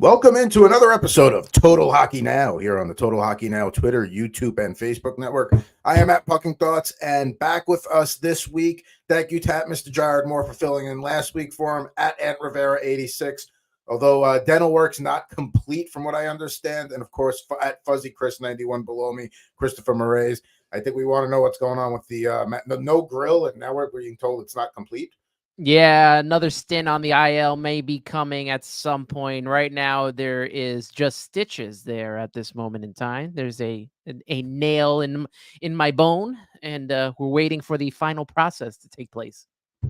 Welcome into another episode of Total Hockey Now here on the Total Hockey Now Twitter, YouTube, and Facebook network. I am at Pucking Thoughts, and back with us this week. Thank you to Mr. Jared Moore for filling in last week for him at Ant Rivera 86. Although dental work's not complete from what I understand, and of course at Fuzzy Chris 91 below me, Christopher Moraes. I think we want to know what's going on with the no grill, and now we're being told it's not complete. Yeah, another stint on the IL may be coming at some point. Right now, there is just stitches there at this moment in time. There's a nail in my bone, and we're waiting for the final process to take place. I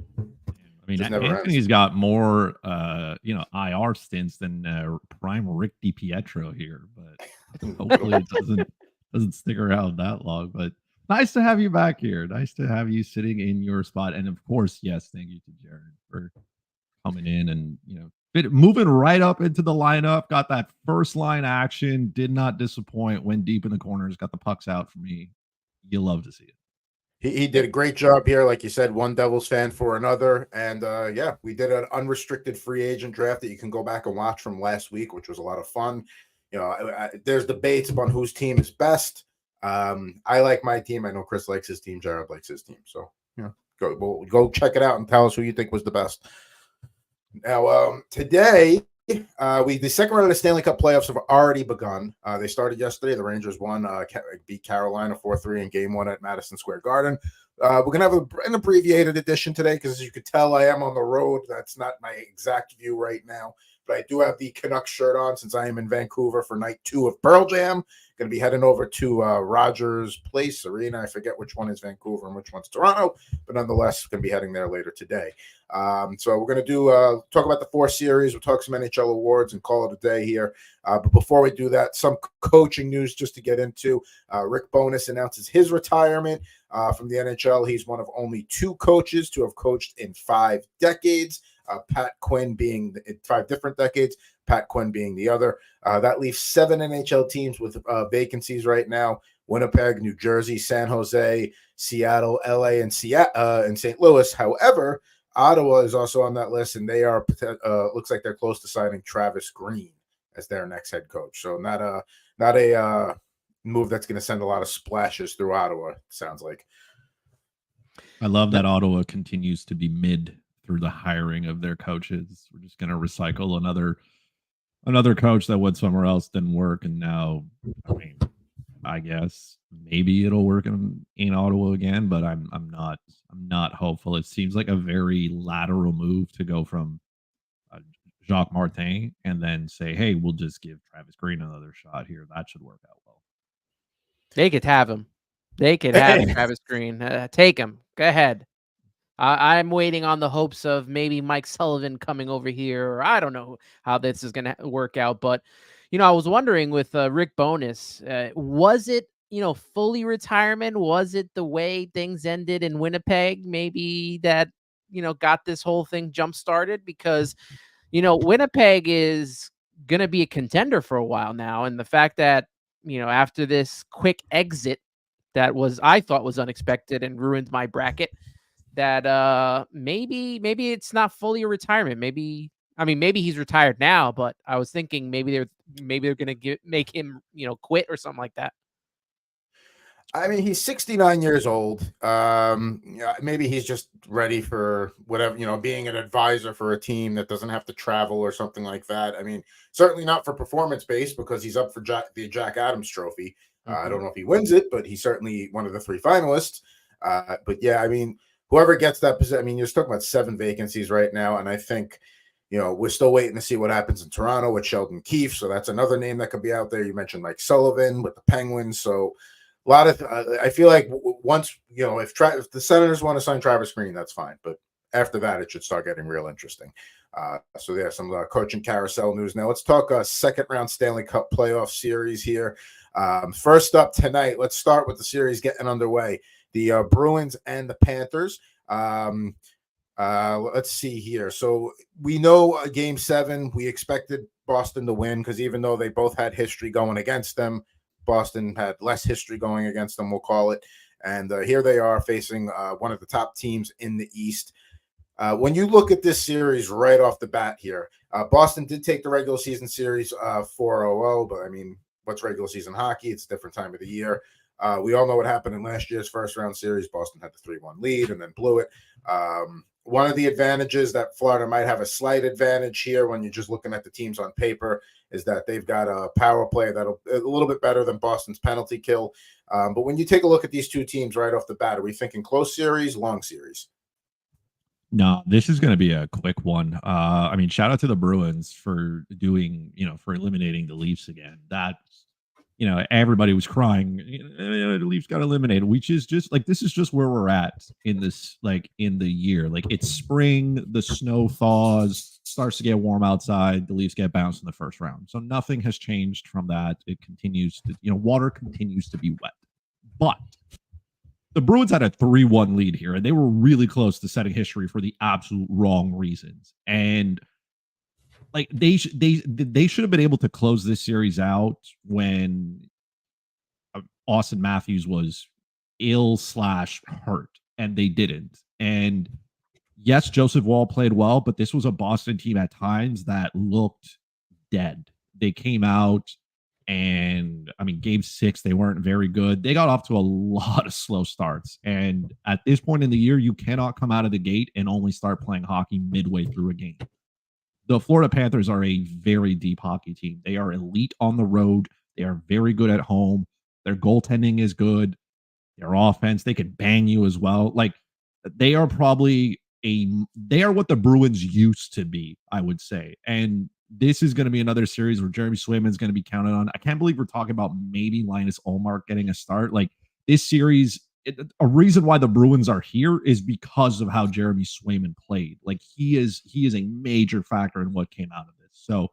mean, Anthony's got more, IR stints than prime Rick DiPietro here, but hopefully it doesn't stick around that long. But nice to have you back here. Nice to have you sitting in your spot. And of course, yes, thank you to Jared for coming in and, moving right up into the lineup. Got that first line action. Did not disappoint. Went deep in the corners. Got the pucks out for me. You love to see it. He did a great job here. Like you said, one Devils fan for another. And we did an unrestricted free agent draft that you can go back and watch from last week, which was a lot of fun. There's debates about whose team is best. I like my team. I know Chris likes his team. Jared likes his team. So, go check it out and tell us who you think was the best. Now, today, the second round of the Stanley Cup playoffs have already begun. They started yesterday. The Rangers won, beat Carolina 4-3 in Game 1 at Madison Square Garden. We're going to have an abbreviated edition today because, as you could tell, I am on the road. That's not my exact view right now. But I do have the Canucks shirt on since I am in Vancouver for night 2 of Pearl Jam. Going to be heading over to Rogers Place Arena. I forget which one is Vancouver and which one's Toronto, but nonetheless, going to be heading there later today. So we're going to talk about the 4 series. We'll talk some NHL awards and call it a day here. But before we do that, some coaching news just to get into. Rick Bowness announces his retirement from the NHL. He's one of only 2 coaches to have coached in 5 decades. Pat Quinn being 5 different decades, Pat Quinn being the other. That leaves 7 NHL teams with vacancies right now: Winnipeg, New Jersey, San Jose, Seattle, LA, and St. Louis. However, Ottawa is also on that list, and they are looks like they're close to signing Travis Green as their next head coach. So not a move that's going to send a lot of splashes through Ottawa, sounds like. I love that Ottawa continues to be mid through the hiring of their coaches. We're just going to recycle another coach that went somewhere else, didn't work, and now, I guess maybe it'll work in Ottawa again, but I'm not hopeful. It seems like a very lateral move to go from Jacques Martin and then say, hey, we'll just give Travis Green another shot here. That should work out well. They could have him. They could have Travis Green. Take him. Go ahead. I'm waiting on the hopes of maybe Mike Sullivan coming over here, or I don't know how this is going to work out. But, I was wondering with Rick Bowness, was it, fully retirement? Was it the way things ended in Winnipeg? Maybe that, got this whole thing jump started because, Winnipeg is going to be a contender for a while now. And the fact that, after this quick exit that I thought was unexpected and ruined my bracket, that maybe it's not fully a retirement. Maybe he's retired now, but I was thinking maybe they're going to make him, quit or something like that. I mean, he's 69 years old. Maybe he's just ready for whatever, being an advisor for a team that doesn't have to travel or something like that. I mean, certainly not for performance-based because he's up for the Jack Adams Trophy. I don't know if he wins it, but he's certainly one of the 3 finalists. But yeah, I mean, whoever gets that position, I mean, you're talking about 7 vacancies right now, and I think, we're still waiting to see what happens in Toronto with Sheldon Keefe, so that's another name that could be out there. You mentioned Mike Sullivan with the Penguins, so a lot of I feel like once, if the Senators want to sign Travis Green, that's fine, but after that, it should start getting real interesting. So there's some coaching carousel news. Now let's talk second round Stanley Cup playoff series here. First up tonight, let's start with the series getting underway. The Bruins and the Panthers. Let's see here. So we know Game 7, we expected Boston to win because even though they both had history going against them, Boston had less history going against them, we'll call it. And here they are facing one of the top teams in the East. When you look at this series right off the bat here, Boston did take the regular season series 4-0, but I mean, what's regular season hockey? It's a different time of the year. We all know what happened in last year's first round series. Boston had the 3-1 lead and then blew it. One of the advantages that Florida might have a slight advantage here when you're just looking at the teams on paper is that they've got a power play that'll a little bit better than Boston's penalty kill. But when you take a look at these two teams right off the bat, are we thinking close series, long series? No, this is going to be a quick one. I mean, shout out to the Bruins for doing, for eliminating the Leafs again. That, everybody was crying. The Leafs got eliminated, which is just like, this is just where we're at in this, like in the year. Like it's spring, the snow thaws, starts to get warm outside. The Leafs get bounced in the first round. So nothing has changed from that. It continues to, water continues to be wet. But the Bruins had a 3-1 lead here, and they were really close to setting history for the absolute wrong reasons. And like they should have been able to close this series out when Austin Matthews was ill/hurt, and they didn't. And yes, Joseph Woll played well, but this was a Boston team at times that looked dead. They came out. And I mean, game 6, they weren't very good. They got off to a lot of slow starts. And at this point in the year, you cannot come out of the gate and only start playing hockey midway through a game. The Florida Panthers are a very deep hockey team. They are elite on the road. They are very good at home. Their goaltending is good. Their offense, they could bang you as well. Like they are probably they are what the Bruins used to be, I would say. And this is going to be another series where Jeremy Swayman is going to be counted on. I can't believe we're talking about maybe Linus Ullmark getting a start. Like this series, a reason why the Bruins are here is because of how Jeremy Swayman played. Like he is a major factor in what came out of this. So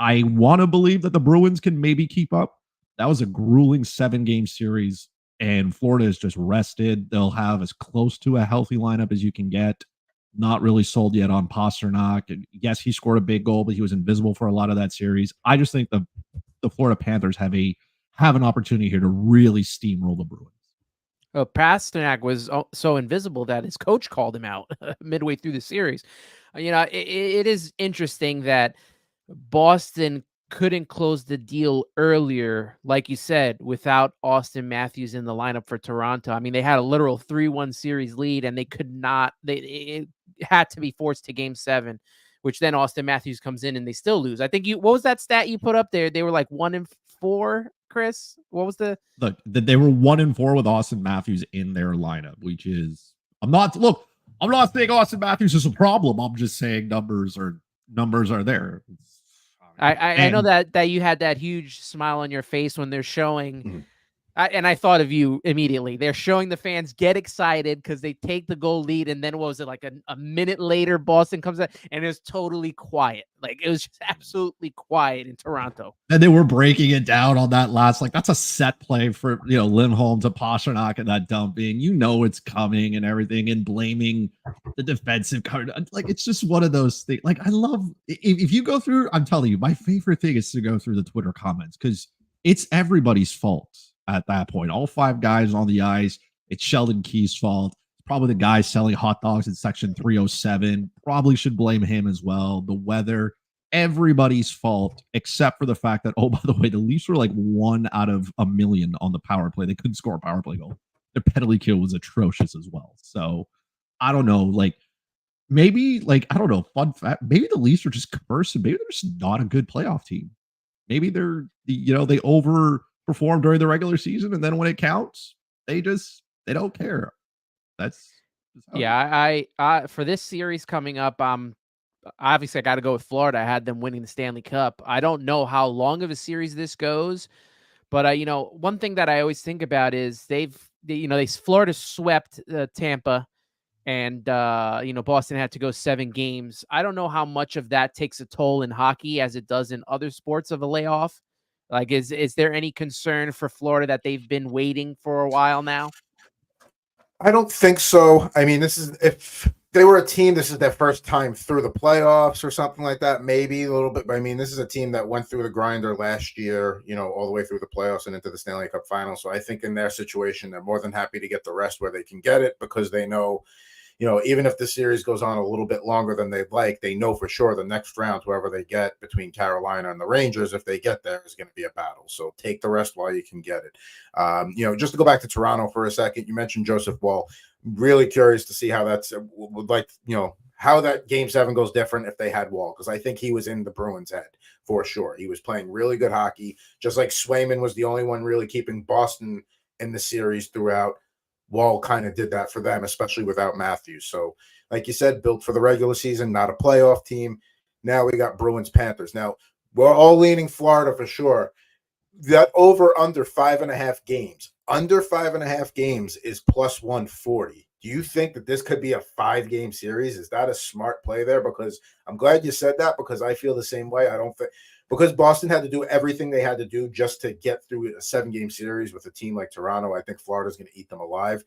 I want to believe that the Bruins can maybe keep up. That was a grueling 7-game series, and Florida is just rested. They'll have as close to a healthy lineup as you can get. Not really sold yet on Pasternak. Yes, he scored a big goal, but he was invisible for a lot of that series. I just think the Florida Panthers have an opportunity here to really steamroll the Bruins. Oh, Pasternak was so invisible that his coach called him out midway through the series. It is interesting that Boston couldn't close the deal earlier, like you said, without Austin Matthews in the lineup for Toronto. I mean, they had a literal 3-1 series lead, and they could not. It had to be forced to Game 7, which then Austin Matthews comes in and they still lose. I think what was that stat you put up there? They were like 1-4. Chris, what was the? Look, they were 1-4 with Austin Matthews in their lineup, which is I'm not saying Austin Matthews is a problem. I'm just saying numbers are there. I know that you had that huge smile on your face when they're showing, Mm-hmm. And I thought of you immediately. They're showing the fans get excited because they take the goal lead, and then what was it, like a minute later, Boston comes out, and it was totally quiet. Like it was just absolutely quiet in Toronto. And they were breaking it down on that last, like that's a set play for Lindholm to Pasternak and that dumping. It's coming and everything, and blaming the defensive card. Like it's just one of those things. Like I love if you go through. I'm telling you, my favorite thing is to go through the Twitter comments because it's everybody's fault at that point. All 5 guys on the ice. It's Sheldon Key's fault. It's probably the guy selling hot dogs in section 307. Probably should blame him as well. The weather. Everybody's fault except for the fact that, oh, by the way, the Leafs were like 1 out of a million on the power play. They couldn't score a power play goal. Their penalty kill was atrocious as well. So I don't know, fun fact, maybe the Leafs are just cursed and maybe they're just not a good playoff team. Maybe they're, they overperform during the regular season, and then when it counts, they don't care. That's I for this series coming up, obviously I got to go with Florida. I had them winning the Stanley Cup. I don't know how long of a series this goes, but one thing that I always think about is Florida swept Tampa, and Boston had to go 7 games. I don't know how much of that takes a toll in hockey as it does in other sports of a layoff. Like, is there any concern for Florida that they've been waiting for a while now? I don't think so. I mean, if they were a team, this is their first time through the playoffs or something like that, maybe a little bit. But I mean, this is a team that went through the grinder last year, all the way through the playoffs and into the Stanley Cup final. So I think in their situation, they're more than happy to get the rest where they can get it because they know, even if the series goes on a little bit longer than they'd like, they know for sure the next round, whoever they get between Carolina and the Rangers, if they get there, is going to be a battle. So take the rest while you can get it. Just to go back to Toronto for a second, you mentioned Joseph Woll. Really curious to see how that's how that Game 7 goes different if they had Woll, because I think he was in the Bruins' head for sure. He was playing really good hockey, just like Swayman was the only one really keeping Boston in the series throughout. Woll kind of did that for them, especially without Matthews. So, like you said, built for the regular season, not a playoff team. Now we got Bruins Panthers. Now, we're all leaning Florida for sure. That over under 5.5 games. Under 5.5 games is plus 140. Do you think that this could be a 5-game series? Is that a smart play there? Because I'm glad you said that, because I feel the same way. I don't think, because Boston had to do everything they had to do just to get through a 7-game series with a team like Toronto. I think Florida's going to eat them alive.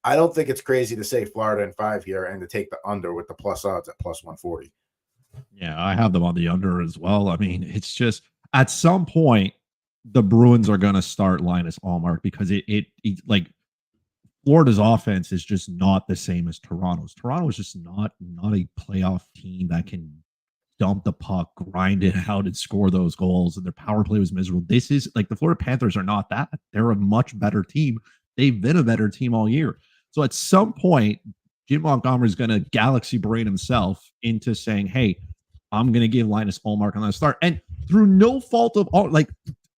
I don't think it's crazy to say Florida in 5 here and to take the under with the plus odds at plus 140. Yeah, I have them on the under as well. I mean, it's just at some point the Bruins are going to start Linus Ullmark, because it like Florida's offense is just not the same as Toronto's. Toronto is just not a playoff team that can dump the puck, grind it out, and score those goals. And their power play was miserable. This is like the Florida Panthers are not that. They're a much better team. They've been a better team all year. So at some point, Jim Montgomery is going to galaxy brain himself into saying, "Hey, I'm going to give Linus Ullmark on the start." And through no fault of all, like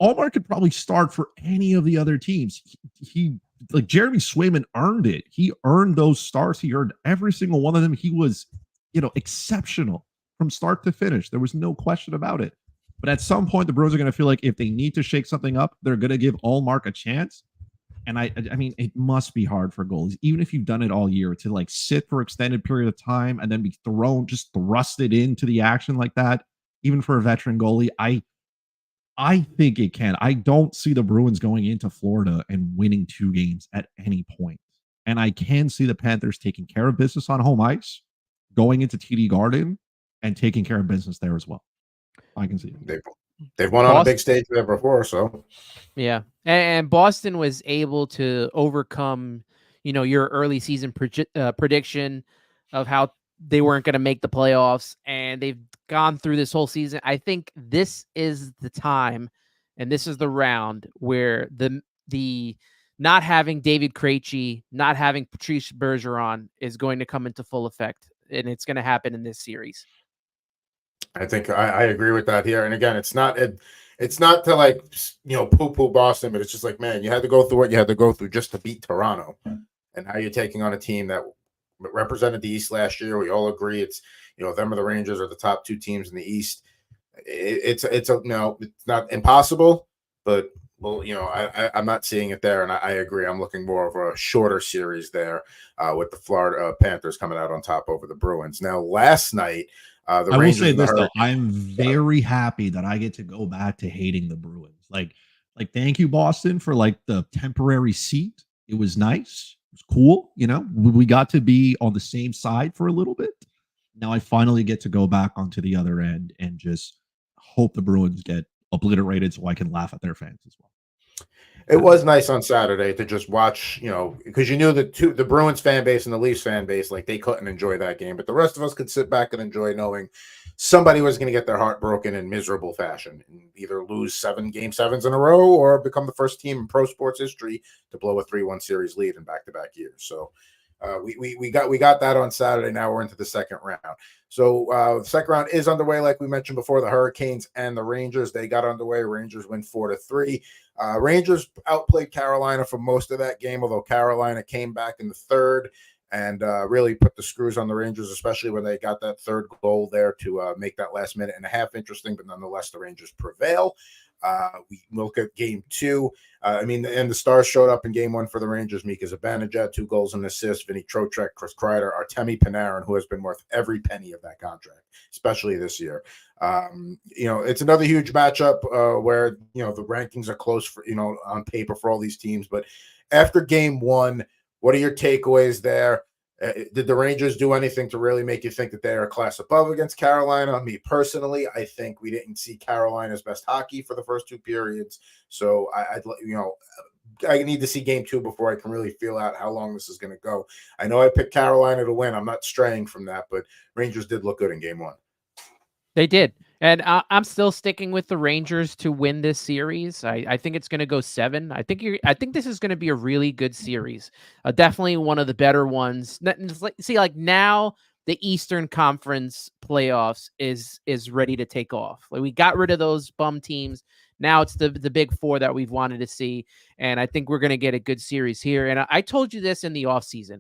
Ullmark could probably start for any of the other teams. He like Jeremy Swayman earned it. He earned those starts. He earned every single one of them. He was, exceptional from start to finish. There was no question about it. But at some point, the Bruins are going to feel like if they need to shake something up, they're going to give Ullmark a chance. And I mean, it must be hard for goalies, even if you've done it all year, to like sit for extended period of time and then be thrusted into the action like that. Even for a veteran goalie, I think it can. I don't see the Bruins going into Florida and winning 2 games at any point. And I can see the Panthers taking care of business on home ice, going into TD Garden, and taking care of business there as well. I can see it. They've won on a big stage there before, so. Yeah. And Boston was able to overcome, your early season prediction of how they weren't going to make the playoffs, and they've gone through this whole season. I think this is the time, and this is the round where the not having David Krejci, not having Patrice Bergeron is going to come into full effect, and it's going to happen in this series. I think I agree with that here. And again, it's not to like, poo-poo Boston, but it's just like, man, you had to go through what you had to go through just to beat Toronto. And now you're taking on a team that represented the East last year. We all agree it's, them or the Rangers are the top 2 teams in the East. It's not impossible, but I'm not seeing it there. And I agree. I'm looking more of a shorter series there with the Florida Panthers coming out on top over the Bruins. Now, last night, I will say this though, I'm very happy that I get to go back to hating the Bruins. Like thank you, Boston, for like the temporary seat. It was nice. It was cool. We got to be on the same side for a little bit. Now I finally get to go back onto the other end and just hope the Bruins get obliterated so I can laugh at their fans as well. It was nice on Saturday to just watch, because you knew the Bruins fan base and the Leafs fan base, like they couldn't enjoy that game, but the rest of us could sit back and enjoy knowing somebody was going to get their heart broken in miserable fashion and either lose 7 Game 7s in a row or become the first team in pro sports history to blow a 3-1 series lead in back-to-back years. So we got that on Saturday. Now we're into the second round. So the second round is underway. Like we mentioned before, the Hurricanes and the Rangers, they got underway. Rangers win 4-3. Rangers outplayed Carolina for most of that game, although Carolina came back in the third and really put the screws on the Rangers, especially when they got that third goal there to make that last minute and a half interesting. But nonetheless, the Rangers prevail. We look at game 2. And the Stars showed up in game 1 for the Rangers. Mika Zibanejad, 2 goals and assists. Vinny Trocheck, Chris Kreider, Artemi Panarin, who has been worth every penny of that contract, especially this year. It's another huge matchup where, the rankings are close for, on paper for all these teams. But after game 1, what are your takeaways there? Did the Rangers do anything to really make you think that they are a class above against Carolina? Me personally, I think we didn't see Carolina's best hockey for the first 2 periods. So I need to see game 2 before I can really feel out how long this is going to go. I know I picked Carolina to win. I'm not straying from that, but Rangers did look good in game 1. They did. And I'm still sticking with the Rangers to win this series. I think it's going to go 7. I think this is going to be a really good series. Definitely one of the better ones. See, like now the Eastern Conference playoffs is ready to take off. Like we got rid of those bum teams. Now it's the big 4 that we've wanted to see. And I think we're going to get a good series here. And I told you this in the offseason.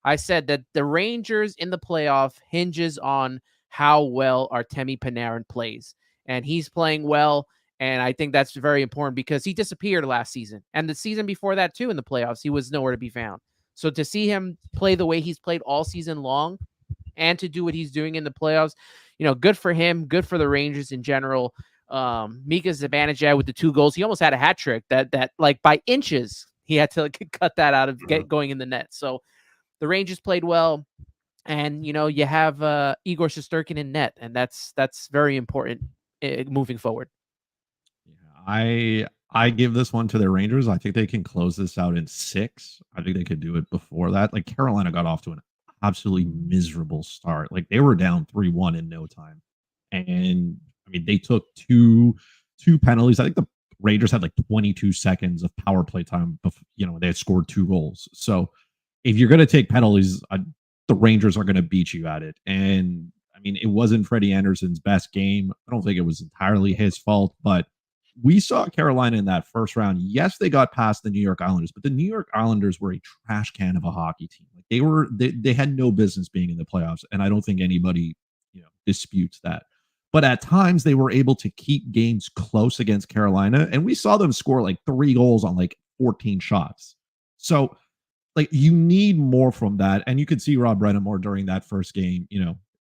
I said that the Rangers in the playoff hinges on how well Artemi Panarin plays. And he's playing well. And I think that's very important because he disappeared last season. And the season before that, too, in the playoffs, he was nowhere to be found. So to see him play the way he's played all season long and to do what he's doing in the playoffs, good for him, good for the Rangers in general. Mika Zibanejad with the 2 goals. He almost had a hat trick that like by inches, he had to cut that out of going in the net. So the Rangers played well. And, you have Igor Shesterkin in net, and that's very important moving forward. Yeah, I give this one to the Rangers. I think they can close this out in 6. I think they could do it before that. Like Carolina got off to an absolutely miserable start. Like they were down 3-1 in no time. And I mean, they took two penalties. I think the Rangers had like 22 seconds of power play time before, they had scored 2 goals. So if you're going to take penalties, the Rangers are going to beat you at it. And I mean, it wasn't Freddie Anderson's best game. I don't think it was entirely his fault, but we saw Carolina in that first round. Yes, they got past the New York Islanders, but the New York Islanders were a trash can of a hockey team. Like they had no business being in the playoffs. And I don't think anybody, disputes that. But at times they were able to keep games close against Carolina. And we saw them score like 3 goals on like 14 shots. So like you need more from that. And you could see Rob Brennemore during that first game,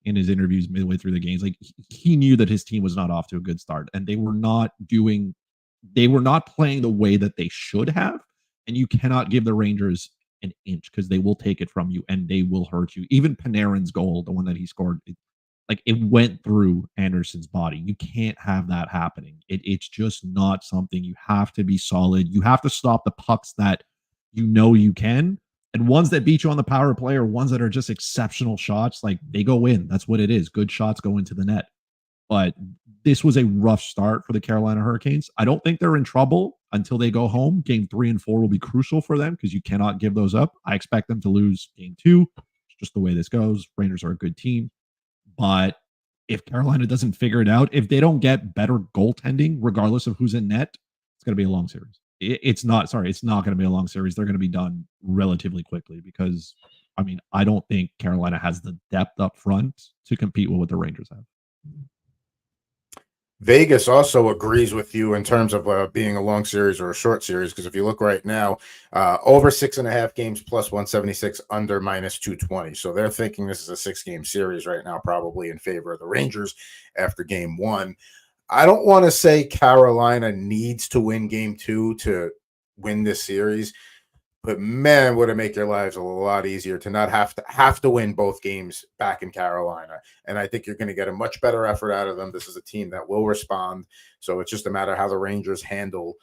in his interviews midway through the games, like he knew that his team was not off to a good start and they were not playing the way that they should have. And you cannot give the Rangers an inch because they will take it from you and they will hurt you. Even Panarin's goal, the one that he scored, it went through Anderson's body. You can't have that happening. It's just not something. You have to be solid. You have to stop the pucks that you can, and ones that beat you on the power play or ones that are just exceptional shots, like they go in. That's what it is. Good shots go into the net. But this was a rough start for the Carolina Hurricanes. I don't think they're in trouble until they go home. Game 3 and 4 will be crucial for them because you cannot give those up. I expect them to lose game 2. It's just the way this goes. Rangers are a good team. But if Carolina doesn't figure it out, if they don't get better goaltending, regardless of who's in net, it's going to be a long series. It's not going to be a long series. They're going to be done relatively quickly because, I mean, I don't think Carolina has the depth up front to compete with what the Rangers have. Vegas also agrees with you in terms of being a long series or a short series, because if you look right now, over 6.5 games plus 176, under minus 220. So they're thinking this is a 6-game series right now, probably in favor of the Rangers after game 1. I don't want to say Carolina needs to win game 2 to win this series, but man, would it make your lives a lot easier to not have to win both games back in Carolina. And I think you're going to get a much better effort out of them. This is a team that will respond. So it's just a matter of how the Rangers handle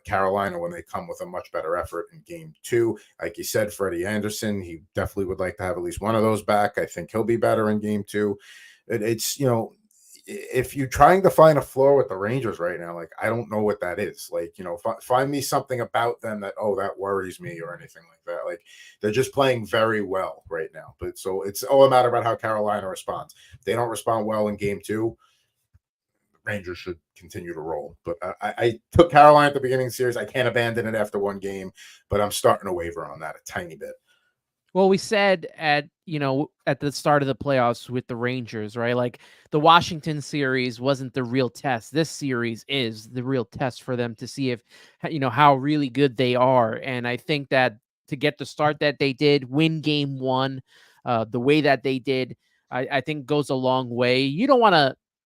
Carolina when they come with a much better effort in game 2. Like you said, Freddie Anderson, he definitely would like to have at least one of those back. I think he'll be better in game 2. It's, if you're trying to find a flaw with the Rangers right now, like, I don't know what that is. Like, find me something about them that worries me or anything like that. Like, they're just playing very well right now. But so it's all a matter about how Carolina responds. If they don't respond well in game 2, Rangers should continue to roll. But I took Carolina at the beginning of the series. I can't abandon it after one game, but I'm starting to waver on that a tiny bit. Well, we said at the start of the playoffs with the Rangers, right? Like the Washington series wasn't the real test. This series is the real test for them to see if, how really good they are. And I think that to get the start that they did, win game 1, the way that they did, I think goes a long way. You don't want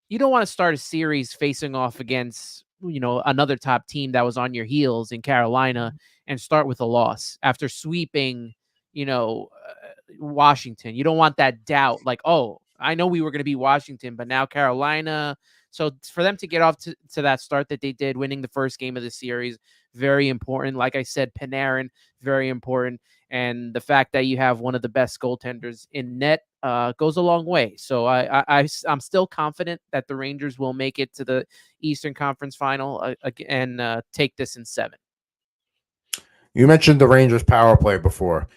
to start a series facing off against, another top team that was on your heels in Carolina and start with a loss after sweeping Washington. You don't want that doubt, like, oh, I know we were going to be Washington, but now Carolina, So for them to get off to that start that they did, winning the first game of the series, very important. Like I said, Panarin, very important. And the fact that you have one of the best goaltenders in net goes a long way. So I'm still confident that the Rangers will make it to the Eastern Conference Final and take this in 7. You mentioned the Rangers power play before.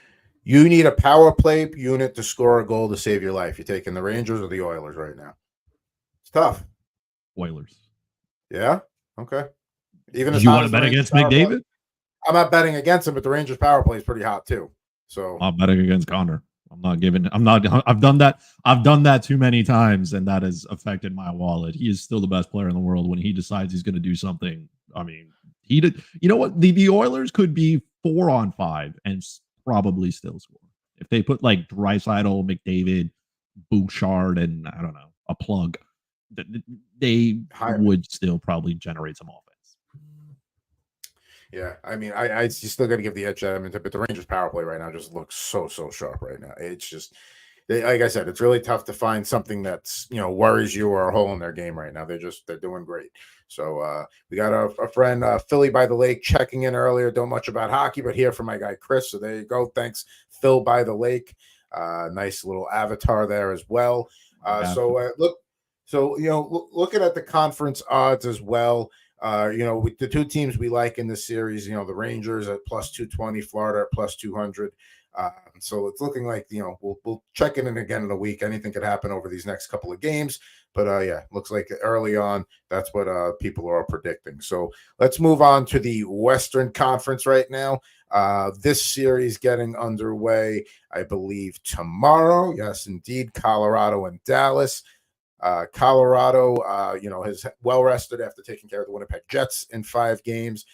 You need a power play unit to score a goal to save your life. You're taking the Rangers or the Oilers right now? It's tough. Oilers. Yeah? Okay. Even Did you want to bet against McDavid? I'm not betting against him, but the Rangers power play is pretty hot too. So I'm betting against Connor. I've done that too many times, and that has affected my wallet. He is still the best player in the world when he decides he's going to do something. I mean, he did. You know what? The Oilers could be 4-on-5 and probably still score if they put like Draisaitl, McDavid, Bouchard, and I don't know, a plug. They would still probably generate some offense. Yeah, I mean, I still got to give the edge to Edmonton, but the Rangers power play right now just looks so sharp right now. It's just, like I said, it's really tough to find something that's, worries you or a hole in their game right now. They're doing great. So we got a friend, Philly by the Lake, checking in earlier. Don't much about hockey, but here for my guy Chris. So there you go. Thanks, Phil by the Lake. Nice little avatar there as well. Looking at the conference odds as well. With the two teams we like in this series, the Rangers at plus 220, Florida at plus 200. So it's looking like, we'll check in again in a week. Anything could happen over these next couple of games. But looks like early on, that's what people are predicting. So let's move on to the Western Conference right now. This series getting underway, I believe, tomorrow. Yes, indeed. Colorado and Dallas. Colorado, has well rested after taking care of the Winnipeg Jets in 5 games.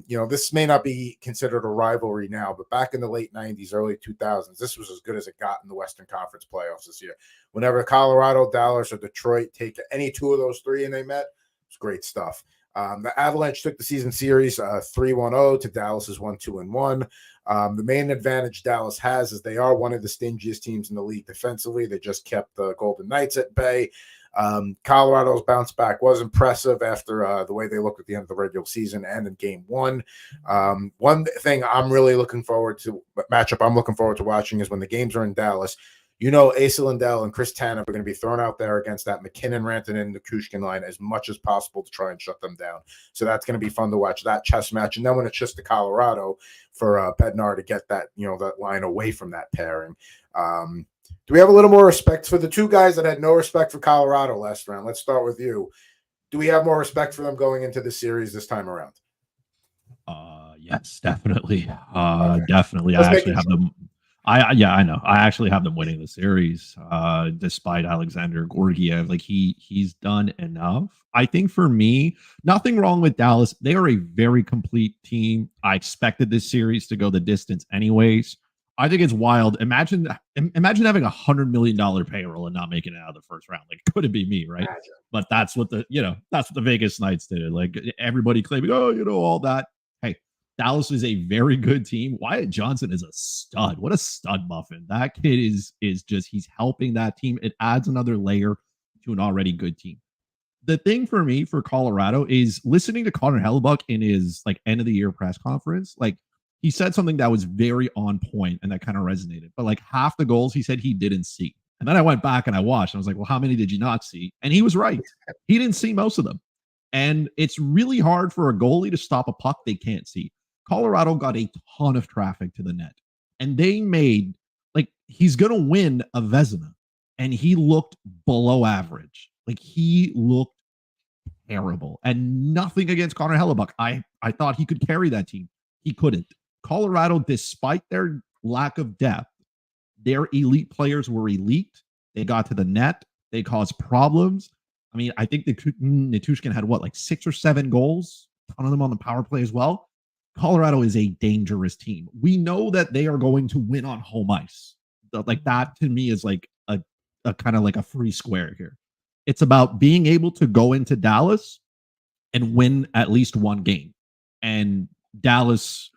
This may not be considered a rivalry now, but back in the late 90s, early 2000s, this was as good as it got in the Western Conference playoffs this year. Whenever Colorado, Dallas, or Detroit take any two of those three and they met, it's great stuff. The Avalanche took the season series 3-1-0 to Dallas's 1-2-1. The main advantage Dallas has is they are one of the stingiest teams in the league defensively. They just kept the Golden Knights at bay. Colorado's bounce back was impressive after the way they looked at the end of the regular season and in game 1. One thing I'm really looking forward to, matchup I'm looking forward to watching, is when the games are in Dallas. Asa Lindell and Chris Tanev are going to be thrown out there against that McKinnon, Rantanen, and Nichushkin line as much as possible to try and shut them down. So that's going to be fun to watch, that chess match. And then when it's just to Colorado for Bednar to get that, that line away from that pairing. Do we have a little more respect for the two guys that had no respect for Colorado last round? Let's start with you. Do we have more respect for them going into the series this time around? Yes, definitely. Okay. Definitely. I actually have them. I know. I actually have them winning the series, despite Alexander Georgiev. Like he's done enough. I think for me, nothing wrong with Dallas. They are a very complete team. I expected this series to go the distance anyways. I think it's wild. Imagine having $100 million payroll and not making it out of the first round. Like, could it be me, right? But that's what the Vegas Knights did. Like everybody claiming, all that. Hey, Dallas is a very good team. Wyatt Johnson is a stud. What a stud muffin. That kid is just, he's helping that team. It adds another layer to an already good team. The thing for me for Colorado is listening to Connor Hellebuyck in his end of the year press conference. Like, he said something that was very on point and that kind of resonated. But like half the goals he said he didn't see. And then I went back and I watched and I was like, well, how many did you not see? And he was right. He didn't see most of them. And it's really hard for a goalie to stop a puck they can't see. Colorado got a ton of traffic to the net. And they made, he's going to win a Vezina. And he looked below average. He looked terrible. And nothing against Connor Hellebuyck. I thought he could carry that team. He couldn't. Colorado, despite their lack of depth, their elite players were elite. They got to the net. They caused problems. I mean, I think Nichushkin had 6 or 7 goals, a ton of them on the power play as well. Colorado is a dangerous team. We know that they are going to win on home ice. That to me is a kind of a free square here. It's about being able to go into Dallas and win at least one game. And Dallas,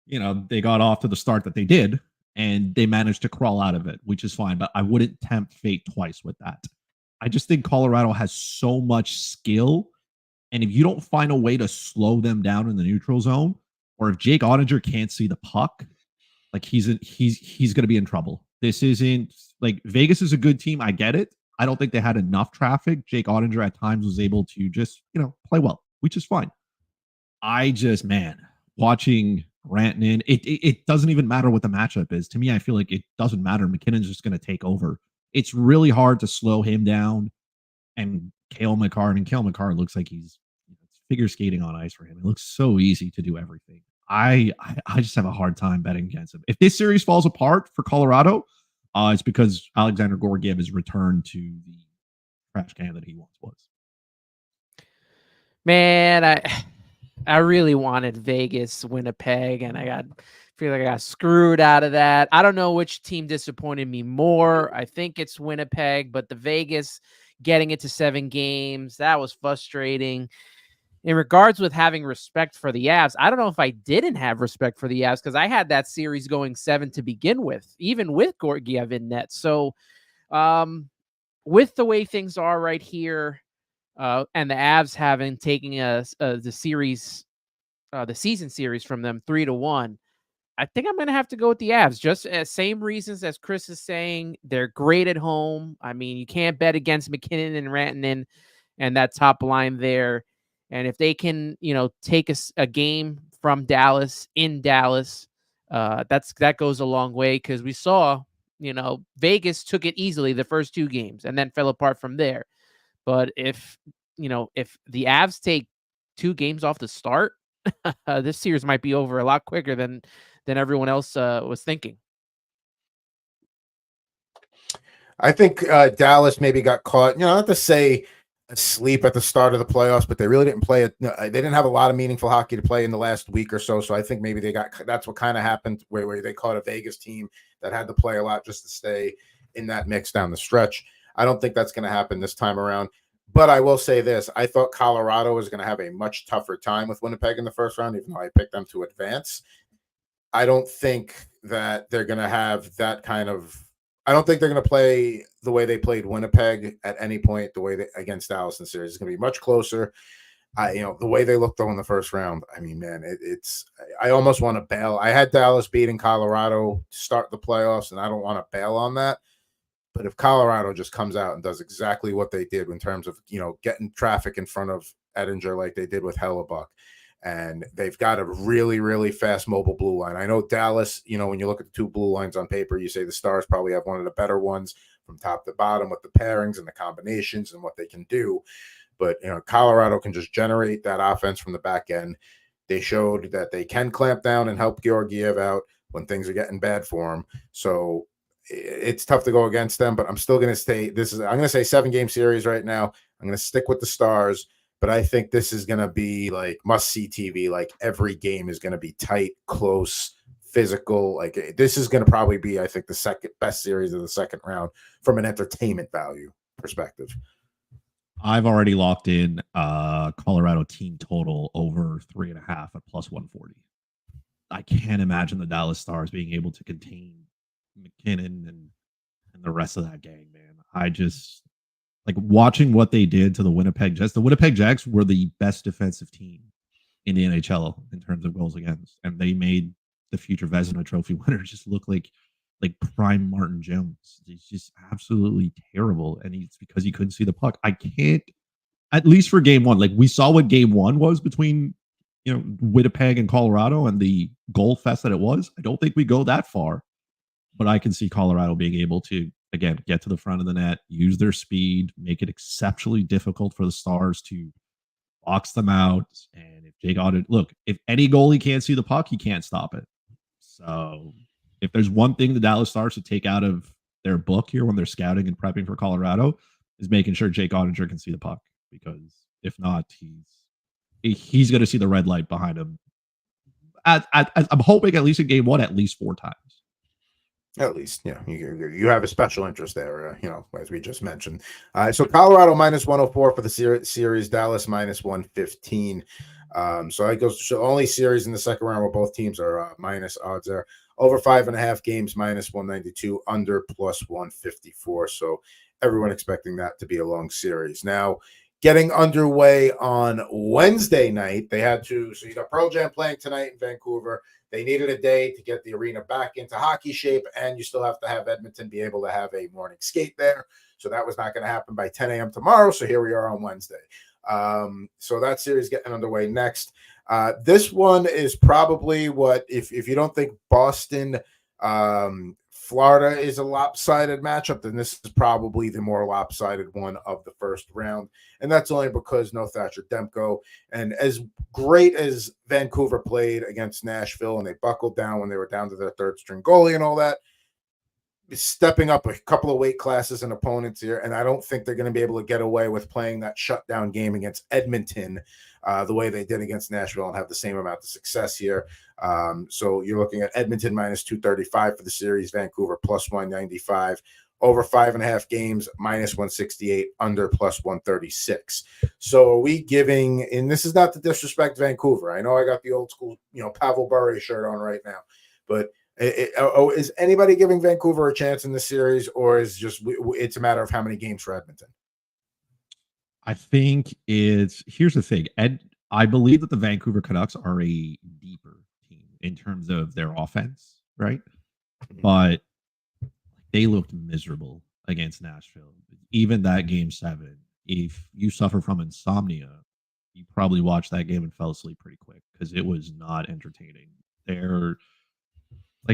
they got off to the start that they did, and they managed to crawl out of it, which is fine. But I wouldn't tempt fate twice with that. I just think Colorado has so much skill. And if you don't find a way to slow them down in the neutral zone, or if Jake Ottinger can't see the puck, like he's going to be in trouble. This isn't like Vegas is a good team. I get it. I don't think they had enough traffic. Jake Ottinger at times was able to just, play well, which is fine. I just, man, watching Rantanen, it doesn't even matter what the matchup is. To me, I feel like it doesn't matter. McKinnon's just going to take over. It's really hard to slow him down. And Cale Makar, Cale Makar looks like he's figure skating on ice for him. It looks so easy to do everything. I just have a hard time betting against him. If this series falls apart for Colorado, it's because Alexander Gorgiev is returned to the trash can that he once was. Man, I really wanted Vegas, Winnipeg, and I feel like I got screwed out of that. I don't know which team disappointed me more. I think it's Winnipeg, but the Vegas getting it to 7 games, that was frustrating. In regards with having respect for the Avs, I don't know if I didn't have respect for the Avs because I had that series going 7 to begin with, even with Gorgiev in net. So with the way things are right here, and the Avs having taken the season series from them 3-1, I think I'm going to have to go with the Avs. Just same reasons as Chris is saying. They're great at home. I mean, you can't bet against McKinnon and Rantanen and that top line there. And if they can, take a game from Dallas in Dallas, that goes a long way because we saw, Vegas took it easily the first 2 games and then fell apart from there. But if the Avs take 2 games off the start, this series might be over a lot quicker than everyone else was thinking. I think Dallas maybe got caught, not to say asleep at the start of the playoffs, but they really didn't play it. They didn't have a lot of meaningful hockey to play in the last week or so. So I think maybe that's what kind of happened where they caught a Vegas team that had to play a lot just to stay in that mix down the stretch. I don't think that's going to happen this time around. But I will say this. I thought Colorado was going to have a much tougher time with Winnipeg in the first round, even though I picked them to advance. I don't think that they're going to have that kind of – I don't think they're going to play the way they played Winnipeg at any point, the way against Dallas in the series. It's going to be much closer. The way they looked, though, in the first round, I mean, man, I almost want to bail. I had Dallas beating Colorado to start the playoffs, and I don't want to bail on that. But if Colorado just comes out and does exactly what they did in terms of, getting traffic in front of Ettinger like they did with Hellebuck, and they've got a really, really fast mobile blue line. I know Dallas, when you look at the 2 blue lines on paper, you say the Stars probably have one of the better ones from top to bottom with the pairings and the combinations and what they can do. But, Colorado can just generate that offense from the back end. They showed that they can clamp down and help Georgiev out when things are getting bad for him. So it's tough to go against them, but I'm still going to stay. I'm going to say 7-game series right now. I'm going to stick with the Stars, but I think this is going to be like must-see TV. Like every game is going to be tight, close, physical. Like this is going to probably be, I think, the second best series of the second round from an entertainment value perspective. I've already locked in Colorado team total over 3.5 at +140. I can't imagine the Dallas Stars being able to contain McKinnon and the rest of that gang, man. I just like watching what they did to the Winnipeg Jets. The Winnipeg Jets were the best defensive team in the NHL in terms of goals against, and they made the future Vezina Trophy winner just look like prime Martin Jones. He's just absolutely terrible, and it's because he couldn't see the puck. I can't, at least for game 1. Like we saw what game 1 was between Winnipeg and Colorado and the goal fest that it was. I don't think we go that far. But I can see Colorado being able to, again, get to the front of the net, use their speed, make it exceptionally difficult for the Stars to box them out. And if Jake Ottinger, look, if any goalie can't see the puck, he can't stop it. So if there's one thing the Dallas Stars should take out of their book here when they're scouting and prepping for Colorado is making sure Jake Ottinger can see the puck. Because if not, he's going to see the red light behind him. I'm hoping at least in game 1, at least 4 times. At least, you have a special interest there, as we just mentioned. So Colorado -104 for the series, Dallas -115. So that goes to show only series in the second round where both teams are minus odds there. Over 5.5 games, -192, under +154. So everyone expecting that to be a long series. Now, getting underway on Wednesday night, they had to, so you got Pearl Jam playing tonight in Vancouver. They needed a day to get the arena back into hockey shape, and you still have to have Edmonton be able to have a morning skate there. So that was not going to happen by 10 a.m. tomorrow. So here we are on Wednesday. So that series getting underway next. This one is probably what, if you don't think Boston, Florida is a lopsided matchup, then this is probably the more lopsided one of the first round. And that's only because no Thatcher Demko. And as great as Vancouver played against Nashville, and they buckled down when they were down to their third string goalie and all that, stepping up a couple of weight classes and opponents here, and I don't think they're going to be able to get away with playing that shutdown game against Edmonton the way they did against Nashville and have the same amount of success here. So you're looking at Edmonton minus 235 for the series, Vancouver plus 195, over 5.5 games, minus 168, under plus 136. So are we giving, and this is not to disrespect Vancouver. I know I got the old school, Pavel Bure shirt on right now, but is anybody giving Vancouver a chance in this series, or is it's a matter of how many games for Edmonton? I think here's the thing. I believe that the Vancouver Canucks are a deeper team in terms of their offense, right? But they looked miserable against Nashville. Even that game 7, if you suffer from insomnia, you probably watched that game and fell asleep pretty quick because it was not entertaining.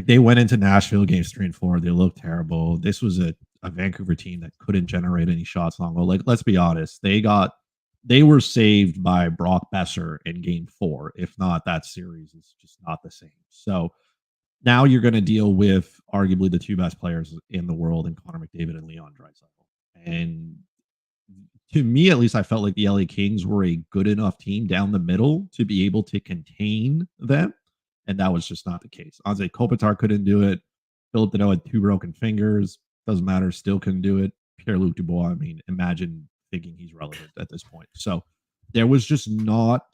They went into Nashville games 3 and 4. They looked terrible. This was a Vancouver team that couldn't generate any shots on goal. Let's be honest. They were saved by Brock Besser in game 4. If not, that series is just not the same. So now you're going to deal with arguably the 2 best players in the world in Connor McDavid and Leon Draisaitl. And to me, at least, I felt like the LA Kings were a good enough team down the middle to be able to contain them. And that was just not the case. Anze Kopitar couldn't do it. Philip Deneau had 2 broken fingers. Doesn't matter. Still couldn't do it. Pierre-Luc Dubois, I mean, imagine thinking he's relevant at this point. So there was just not,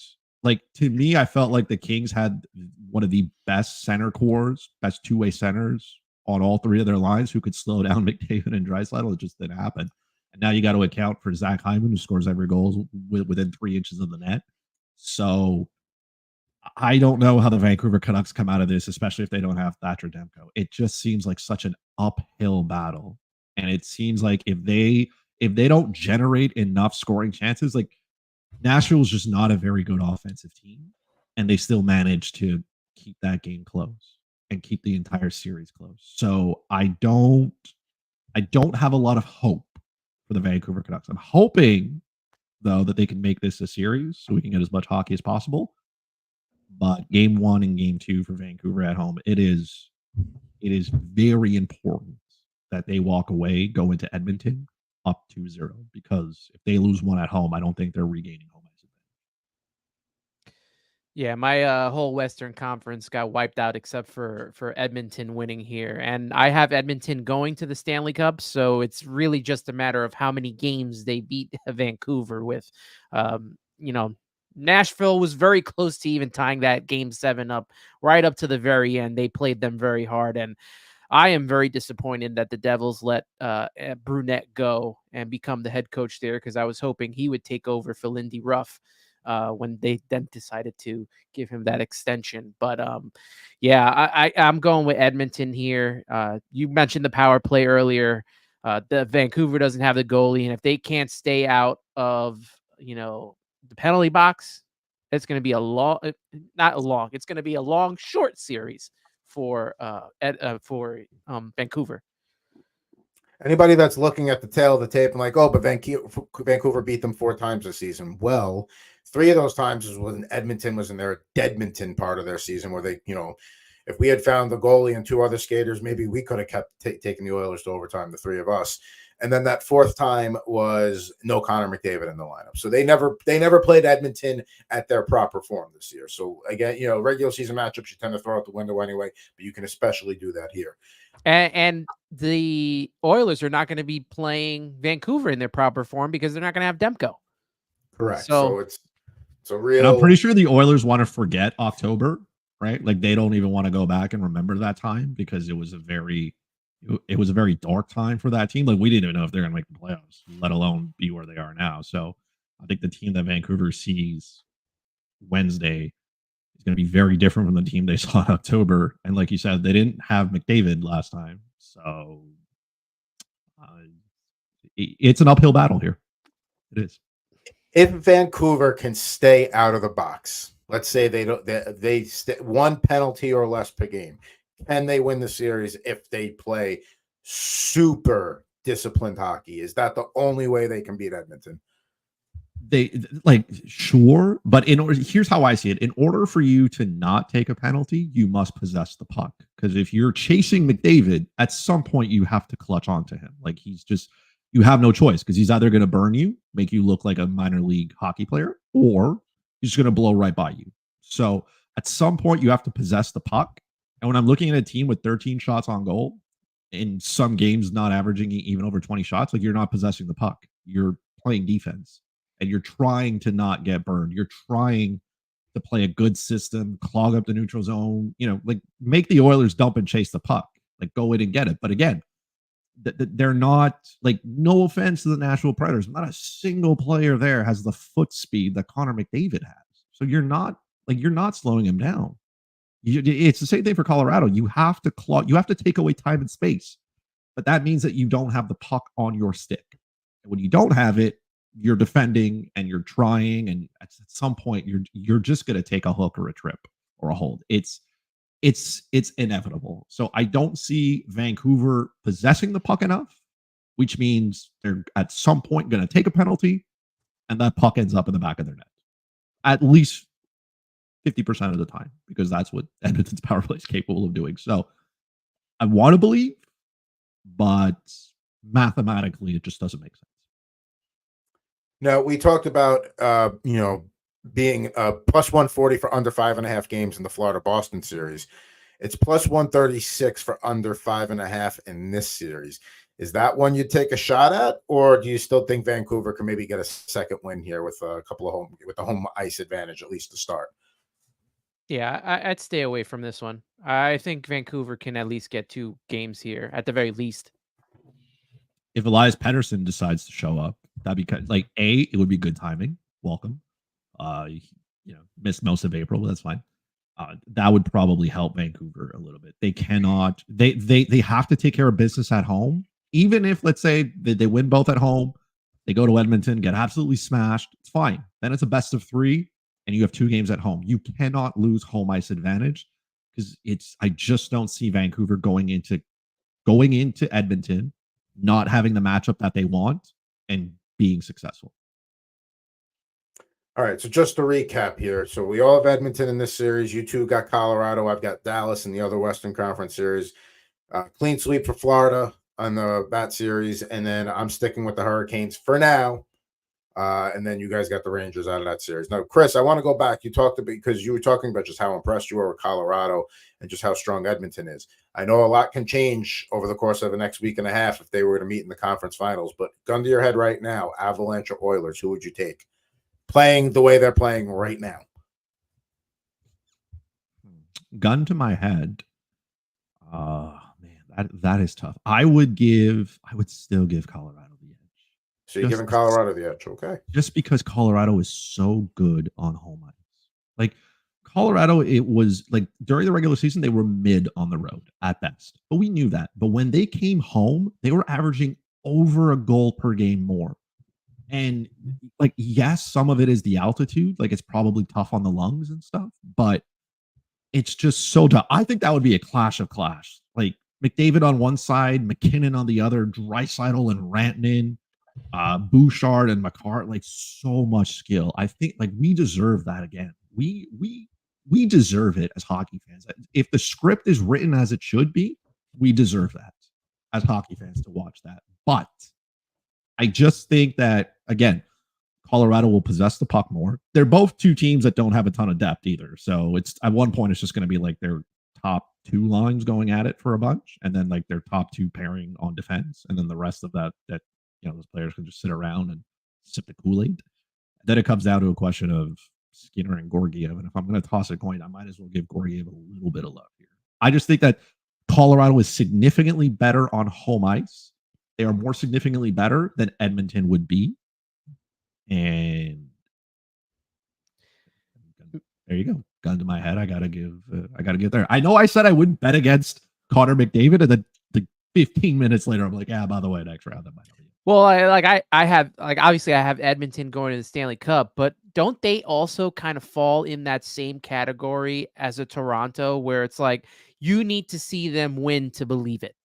to me, I felt like the Kings had one of the best center cores, best two-way centers on all 3 of their lines who could slow down McDavid and Draisaitl. It just didn't happen. And now you got to account for Zach Hyman, who scores every goal within 3 inches of the net. So I don't know how the Vancouver Canucks come out of this, especially if they don't have Thatcher Demko. It just seems like such an uphill battle. And it seems like if they don't generate enough scoring chances, Nashville is just not a very good offensive team. And they still manage to keep that game close and keep the entire series close. So I don't have a lot of hope for the Vancouver Canucks. I'm hoping, though, that they can make this a series so we can get as much hockey as possible. But game 1 and game 2 for Vancouver at home, it is very important that they walk away, go into Edmonton up 2-0, because if they lose 1 at home, I don't think they're regaining home ice advantage. Yeah, my whole Western Conference got wiped out except for Edmonton winning here. And I have Edmonton going to the Stanley Cup, so it's really just a matter of how many games they beat Vancouver with. Nashville was very close to even tying that game 7 up right up to the very end. They played them very hard, and I am very disappointed that the Devils let Brunette go and become the head coach there, because I was hoping he would take over for Lindy Ruff when they then decided to give him that extension. But I'm going with Edmonton here. You mentioned the power play earlier. The Vancouver doesn't have the goalie, and if they can't stay out of the penalty box, it's going to be it's going to be a long, short series for Vancouver. Anybody that's looking at the tail of the tape and but Vancouver beat them 4 times this season. Well, 3 of those times was when Edmonton was in their Deadmonton part of their season, where they, if we had found the goalie and 2 other skaters, maybe we could have kept taking the Oilers to overtime, the 3 of us. And then that 4th time was no Connor McDavid in the lineup. So they never played Edmonton at their proper form this year. So again, regular season matchups you tend to throw out the window anyway, but you can especially do that here. And the Oilers are not going to be playing Vancouver in their proper form because they're not going to have Demko. Correct. So it's a real. And I'm pretty sure the Oilers want to forget October, right? They don't even want to go back and remember that time because it was a very it was a very dark time for that team. Like, we didn't even know if they're going to make the playoffs, let alone be where they are now. So I think the team that Vancouver sees Wednesday is going to be very different from the team they saw in October. And like you said, they didn't have McDavid last time. So it's an uphill battle here. It is. If Vancouver can stay out of the box, let's say they one penalty or less per game, can they win the series if they play super disciplined hockey? Is that the only way they can beat Edmonton? They sure, but here's how I see it. In order for you to not take a penalty, you must possess the puck. Because if you're chasing McDavid, at some point you have to clutch onto him. Like, you have no choice, because he's either going to burn you, make you look like a minor league hockey player, or he's going to blow right by you. So at some point you have to possess the puck. And when I'm looking at a team with 13 shots on goal, in some games not averaging even over 20 shots, like, you're not possessing the puck. You're playing defense. And you're trying to not get burned. You're trying to play a good system, clog up the neutral zone, like, make the Oilers dump and chase the puck, like, go in and get it. But again, they're not, like, no offense to the Nashville Predators, not a single player there has the foot speed that Connor McDavid has. So you're not slowing him down. It's the same thing for Colorado. You have to take away time and space, but that means that you don't have the puck on your stick. And when you don't have it, you're defending and you're trying, and at some point you're just going to take a hook or a trip or a hold. It's inevitable. So I don't see Vancouver possessing the puck enough, which means they're at some point going to take a penalty, and that puck ends up in the back of their net at least 50% of the time, because that's what Edmonton's power play is capable of doing. So I want to believe, but mathematically it just doesn't make sense. Now, we talked about, being plus 140 for under 5.5 games in the Florida-Boston series. It's plus 136 for under 5.5 in this series. Is that one you'd take a shot at, or do you still think Vancouver can maybe get a second win here with a couple of the home ice advantage, at least to start? Yeah, I'd stay away from this one. I think Vancouver can at least get 2 games here, at the very least. If Elias Pettersson decides to show up, that'd be it would be good timing. Welcome. Missed most of April, but that's fine. That would probably help Vancouver a little bit. They cannot. They have to take care of business at home. Even if, let's say, they win both at home, they go to Edmonton, get absolutely smashed. It's fine. Then it's a best of 3, and you have 2 games at home. You cannot lose home ice advantage, because I just don't see Vancouver going into Edmonton not having the matchup that they want and being successful. All right, so just to recap here. So we all have Edmonton in this series. You two got Colorado. I've got Dallas in the other Western Conference series. Clean sweep for Florida on that series. And then I'm sticking with the Hurricanes for now. And then you guys got the Rangers out of that series. Now, Chris, I want to go back. Because you were talking about just how impressed you were with Colorado and just how strong Edmonton is. I know a lot can change over the course of the next week and a half if they were to meet in the conference finals, but gun to your head right now, Avalanche or Oilers, who would you take? Playing the way they're playing right now. Gun to my head. Man, that is tough. I would still give Colorado the edge. So you're giving Colorado the edge, okay? Just because Colorado is so good on home ice. Like, Colorado, it was like during the regular season, they were mid on the road at best. But we knew that. But when they came home, they were averaging over a goal per game more. And yes, some of it is the altitude. Like, it's probably tough on the lungs and stuff, but it's just so tough. I think that would be a clash of clash. Like, McDavid on one side, McKinnon on the other, Draisaitl and Rantanen, Bouchard and McCart, like, so much skill. I think we deserve that again. We deserve it as hockey fans. If the script is written as it should be, we deserve that as hockey fans to watch that. But I just think that, again, Colorado will possess the puck more. They're both 2 teams that don't have a ton of depth either. So it's at one point, it's just going to be like their top 2 lines going at it for a bunch, and then like their top 2 pairing on defense. And then the rest of that those players can just sit around and sip the Kool-Aid. Then it comes down to a question of Skinner and Georgiev. And if I'm going to toss a coin, I might as well give Georgiev a little bit of love here. I just think that Colorado is significantly better on home ice. They are more significantly better than Edmonton would be. And there you go. Gun to my head. I gotta get there. I know I said I wouldn't bet against Connor McDavid, and then 15 minutes later, I'm like, yeah, by the way, next round that might not be. Well, I have obviously I have Edmonton going to the Stanley Cup, but don't they also kind of fall in that same category as a Toronto, where it's like you need to see them win to believe it?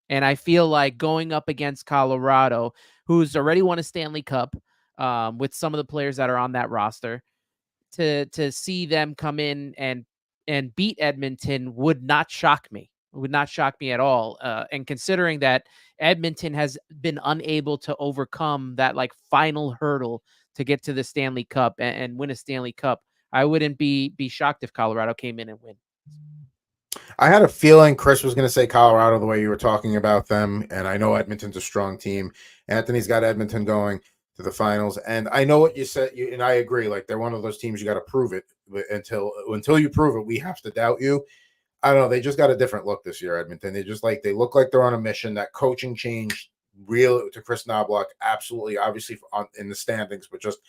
And I feel like going up against Colorado, who's already won a Stanley Cup, with some of the players that are on that roster, to see them come in and beat Edmonton would not shock me. It would not shock me at all. And considering that Edmonton has been unable to overcome that like final hurdle to get to the Stanley Cup and win a Stanley Cup, I wouldn't be shocked if Colorado came in and win. I had a feeling Chris was going to say Colorado the way you were talking about them, and I know Edmonton's a strong team. Anthony's got Edmonton going to the finals, and I know what you said, and I agree. Like, they're one of those teams you got to prove it. Until you prove it, we have to doubt you. I don't know. They just got a different look this year, Edmonton. They look like they're on a mission. That coaching change, real to Chris Knobloch, absolutely, obviously in the standings, but just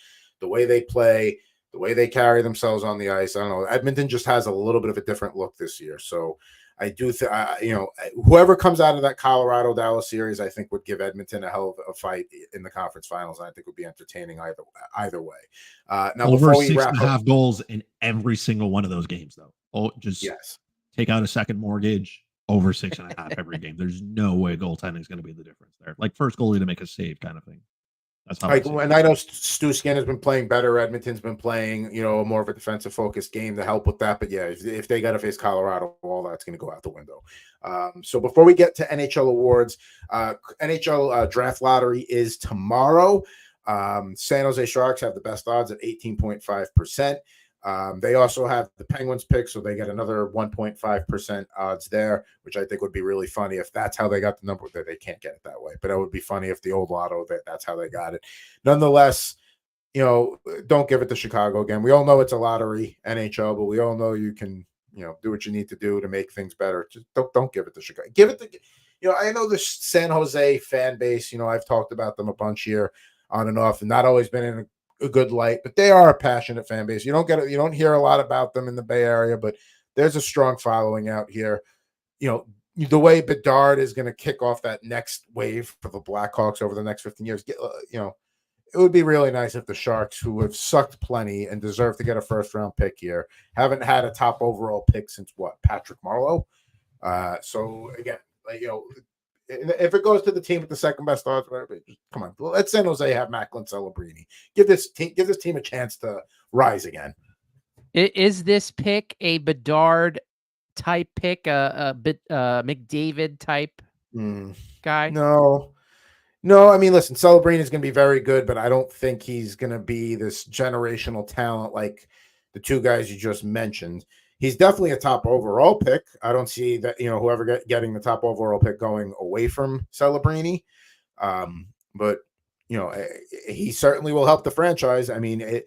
the way they play, the way they carry themselves on the ice. I don't know. Edmonton just has a little bit of a different look this year. So I do think, whoever comes out of that Colorado-Dallas series, I think would give Edmonton a hell of a fight in the conference finals. And I think would be entertaining either way. Now, over 6.5 goals in every single one of those games, though. Yes. Take out a second mortgage, over 6.5 every game. There's no way goaltending is going to be the difference there. Like first goalie to make a save kind of thing. That's how and I know Stu Skin has been playing better. Edmonton's been playing, more of a defensive focused game to help with that. But yeah, if they got to face Colorado, all that's going to go out the window. So before we get to NHL awards, NHL draft lottery is tomorrow. San Jose Sharks have the best odds at 18.5%. They also have the Penguins pick, so they get another 1.5% odds there, which I think would be really funny if that's how they got the number. That they can't get it that way, but it would be funny if the old lotto that's how they got it. Nonetheless, don't give it to Chicago again. We all know it's a lottery, NHL, but we all know you can, do what you need to do to make things better. Just don't give it to Chicago. Give it to, I know the San Jose fan base. I've talked about them a bunch here on and off, and not always been in a good light, but they are a passionate fan base. You don't hear a lot about them in the Bay Area, but there's a strong following out here. The way Bedard is going to kick off that next wave for the Blackhawks over the next 15 years, it would be really nice if the Sharks, who have sucked plenty and deserve to get a first-round pick here, haven't had a top overall pick since Patrick Marleau. So again, if it goes to the team with the second best odds, whatever, come on, let San Jose have Macklin Celebrini. Give this team a chance to rise again. Is this pick a Bedard type pick, a McDavid type guy? No. I mean, listen, Celebrini is going to be very good, but I don't think he's going to be this generational talent like the two guys you just mentioned. He's definitely a top overall pick. I don't see that, whoever getting the top overall pick going away from Celebrini. But, he certainly will help the franchise. I mean,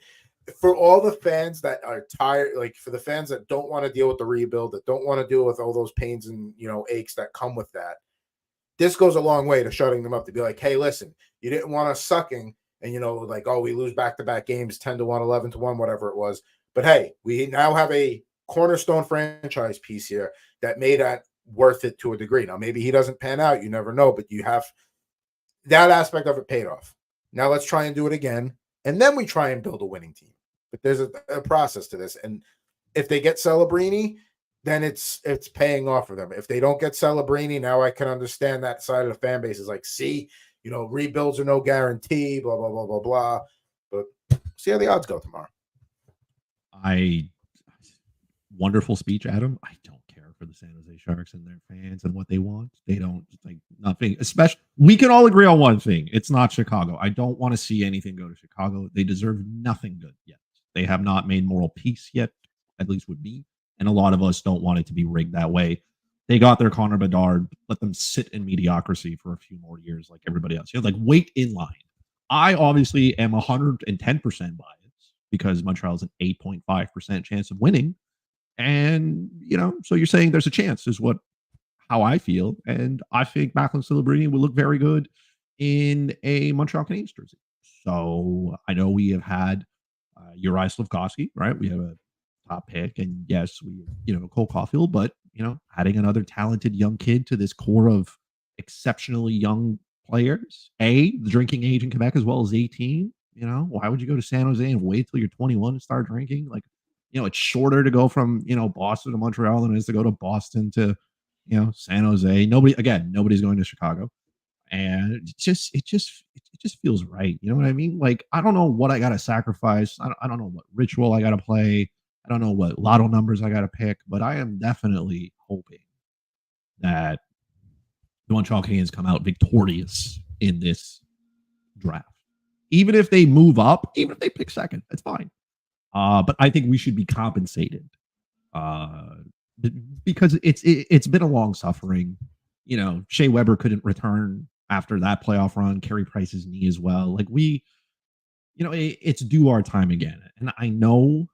for all the fans that are tired, like for the fans that don't want to deal with the rebuild, that don't want to deal with all those pains and, aches that come with that, this goes a long way to shutting them up, to be like, hey, listen, you didn't want us sucking and, we lose back-to-back games, 10-1, 11-1, whatever it was. But hey, we now have a cornerstone franchise piece here that made that worth it to a degree. Now, maybe he doesn't pan out. You never know, but you have that aspect of it paid off. Now let's try and do it again. And then we try and build a winning team. But there's a process to this. And if they get Celebrini, then it's paying off for them. If they don't get Celebrini, now I can understand that side of the fan base is like, see, rebuilds are no guarantee, blah, blah, blah, blah, blah. But see how the odds go tomorrow. Wonderful speech, Adam. I don't care for the San Jose Sharks and their fans and what they want. They don't like nothing. Especially, we can all agree on one thing. It's not Chicago. I don't want to see anything go to Chicago. They deserve nothing good yet. They have not made moral peace yet, at least with me. And a lot of us don't want it to be rigged that way. They got their Connor Bedard. Let them sit in mediocrity for a few more years like everybody else. Wait in line. I obviously am 110% biased because Montreal's an 8.5% chance of winning. And, so you're saying there's a chance is how I feel, and I think Macklin Celebrini would look very good in a Montreal Canadiens jersey. So I know we have had Uri Slafkovsky, right? We have a top pick, and yes, we Cole Caulfield, but adding another talented young kid to this core of exceptionally young players. The drinking age in Quebec as well as 18. Why would you go to San Jose and wait till you're 21 to start drinking? Like, it's shorter to go from Boston to Montreal than it is to go to Boston to San Jose. Nobody's going to Chicago. And it just feels right. You know what I mean? Like, I don't know what I got to sacrifice. I don't know what ritual I got to play. I don't know what lotto numbers I got to pick, but I am definitely hoping that the Montreal Canadiens come out victorious in this draft. Even if they move up, even if they pick second, that's fine. But I think we should be compensated because it's been a long suffering. Shea Weber couldn't return after that playoff run. Carey Price's knee as well. Like it's due our time again. And I know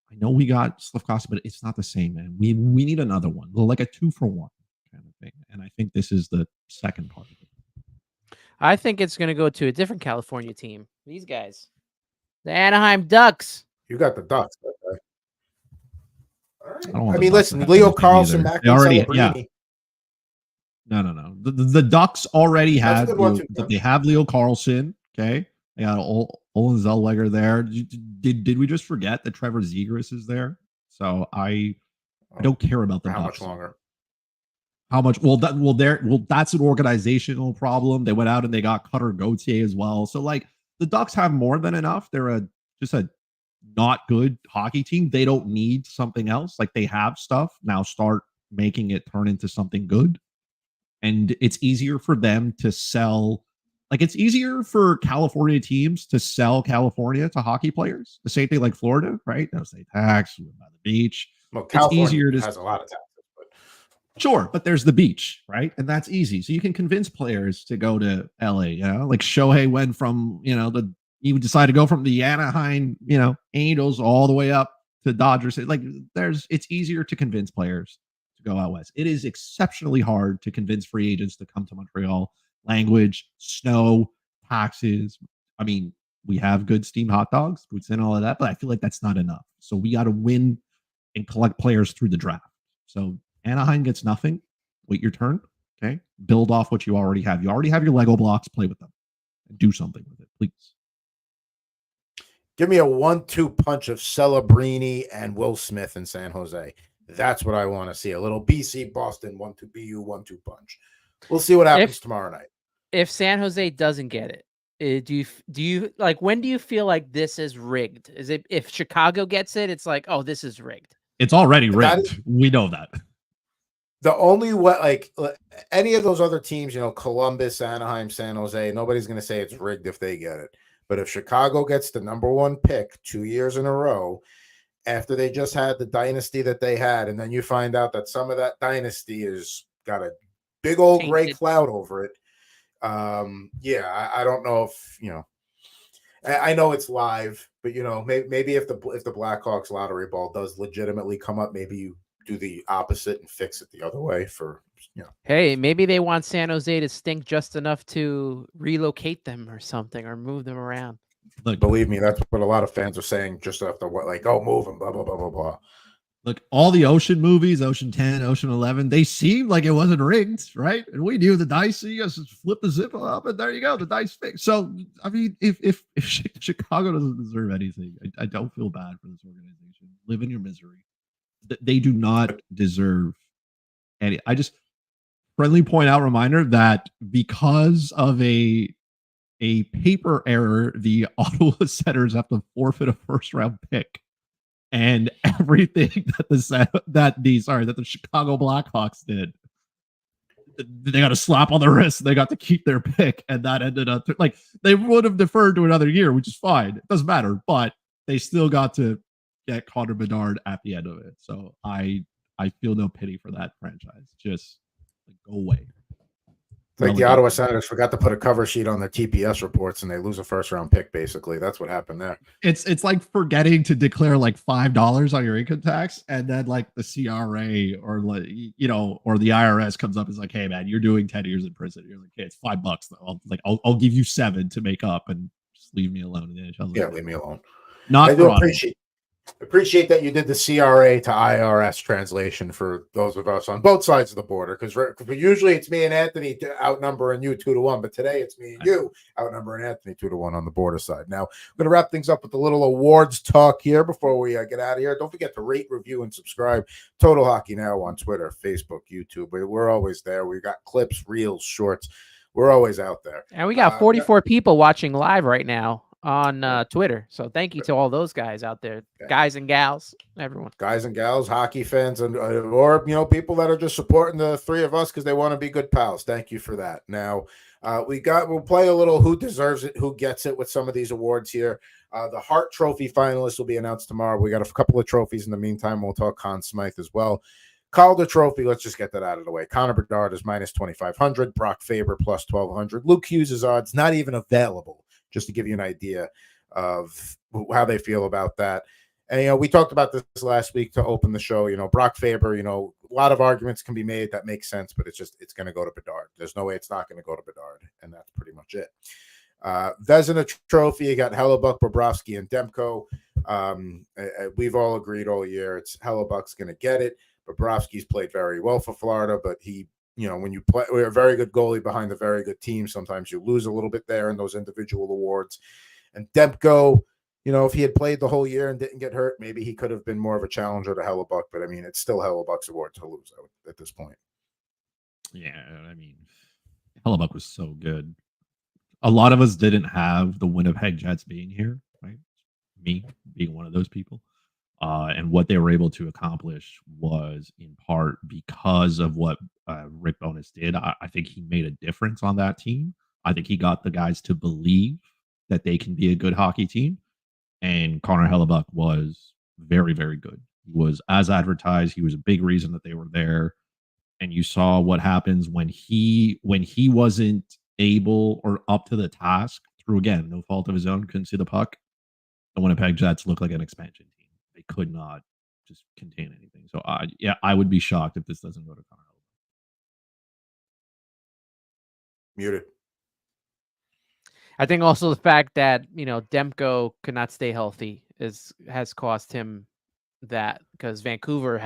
we got Slafkovsky, but it's not the same, man. We need another one, like a 2-for-1 kind of thing. And I think this is the second part of it. I think it's going to go to a different California team. These guys, the Anaheim Ducks. You got the Ducks. Okay. All right. I mean, listen, Leo Carlson, Macklin Celebrini. No. The Ducks already have they have Leo Carlson. Okay, they got Olin Zellweger there. Did we just forget that Trevor Zegras is there? So I don't care about the Ducks. How much longer? How much? Well, that's an organizational problem. They went out and they got Cutter Gauthier as well. So like the Ducks have more than enough. They're just a not good hockey team. They don't need something else. Like they have stuff now. Start making it turn into something good. And it's easier for them to sell. Like it's easier for California teams to sell California to hockey players. The same thing like Florida, right? No state tax, by the beach. Well, California it's easier to has a lot of taxes. But... Sure, but there's the beach, right? And that's easy. So you can convince players to go to LA. Like Shohei went from he would decide to go from the Anaheim, Angels all the way up to Dodgers. Like it's easier to convince players to go out west. It is exceptionally hard to convince free agents to come to Montreal. Language, snow, taxes. I mean, we have good steamed hot dogs, boots and all of that, but I feel like that's not enough. So we got to win and collect players through the draft. So Anaheim gets nothing. Wait your turn. Okay. Build off what you already have. You already have your Lego blocks. Play with them. Do something with it, please. Give me a 1-2 punch of Celebrini and Will Smith in San Jose. That's what I want to see. A little BC Boston 1-2 BU 1-2 punch. We'll see what happens tomorrow night. If San Jose doesn't get it, do you like, when do you feel like this is rigged? Is it if Chicago gets it, it's like, oh, this is rigged? It's already rigged. We know that. The only way, like any of those other teams, Columbus, Anaheim, San Jose, nobody's going to say it's rigged if they get it. But if Chicago gets the number 1 pick 2 years in a row, after they just had the dynasty that they had, and then you find out that some of that dynasty is got a big old gray cloud over it. I don't know if I know it's live, but maybe if the Blackhawks lottery ball does legitimately come up, maybe you do the opposite and fix it the other way for Hey, maybe they want San Jose to stink just enough to relocate them or something, or move them around. Look, believe me, that's what a lot of fans are saying. Just after what, like, oh, move them, blah blah blah blah blah. Look, all the Ocean movies, Ocean 10, Ocean 11, they seemed like it wasn't rigged, right? And we knew the dice, you just flip the zip up, and there you go, the dice fixed. So, I mean, if Chicago doesn't deserve anything, I don't feel bad for this organization. Live in your misery. They do not deserve any. I just friendly point out reminder that because of a paper error, the Ottawa Senators have to forfeit a first-round pick. And everything that the Chicago Blackhawks did, they got a slap on the wrist. They got to keep their pick, and that ended up like they would have deferred to another year, which is fine. It doesn't matter, but they still got to get Connor Bedard at the end of it. So I feel no pity for that franchise. Just go away. It's like the Ottawa Senators forgot to put a cover sheet on their TPS reports, and they lose a first-round pick. Basically, that's what happened there. It's like forgetting to declare like $5 on your income tax, and then like the CRA or like or the IRS comes up and is like, "Hey man, you're doing 10 years in prison." You're like, "Hey, it's $5 though. I'll give you 7 to make up, and just leave me alone." Yeah, leave me alone. Not I do appreciate that you did the CRA to IRS translation for those of us on both sides of the border, because usually it's me and Anthony outnumbering you 2-1, but today it's me and you outnumbering Anthony 2-1 on the border side. Now, I'm going to wrap things up with a little awards talk here before we get out of here. Don't forget to rate, review, and subscribe. Total Hockey Now on Twitter, Facebook, YouTube. We're always there. We got clips, reels, shorts. We're always out there. And we got 44 people watching live right now on Twitter. So thank you to all those guys out there, guys and gals, everyone. Guys and gals, hockey fans, and or people that are just supporting the three of us because they want to be good pals. Thank you for that. Now, we'll play a little who deserves it, who gets it with some of these awards here. The Hart Trophy finalists will be announced tomorrow. We got a couple of trophies in the meantime. We'll talk Conn Smythe as well. Calder Trophy, let's just get that out of the way. Connor Bedard is minus 2,500. Brock Faber plus 1,200. Luke Hughes' odds not even available, just to give you an idea of how they feel about that. And, we talked about this last week to open the show. Brock Faber, a lot of arguments can be made that make sense, but it's going to go to Bedard. There's no way it's not going to go to Bedard, and that's pretty much it. Vezina Trophy, you got Hellebuck, Bobrovsky, and Demko. We've all agreed all year it's Hellebuck's going to get it. Bobrovsky's played very well for Florida, but he, when you play, we're a very good goalie behind a very good team. Sometimes you lose a little bit there in those individual awards. And Demko, if he had played the whole year and didn't get hurt, maybe he could have been more of a challenger to Hellebuck. But I mean, it's still Hellebuck's award to lose at this point. Yeah, I mean, Hellebuck was so good. A lot of us didn't have the Winnipeg Jets being here, right? Me being one of those people. And what they were able to accomplish was in part because of what Rick Bowness did. I think he made a difference on that team. I think he got the guys to believe that they can be a good hockey team. And Connor Hellebuck was very, very good. He was as advertised. He was a big reason that they were there. And you saw what happens when he wasn't able or up to the task through, again, no fault of his own, couldn't see the puck. The Winnipeg Jets looked like an expansion team. They could not just contain anything. So, I would be shocked if this doesn't go to Connor Hellebuck. Muted. I think also the fact that, Demko could not stay healthy has cost him that, because Vancouver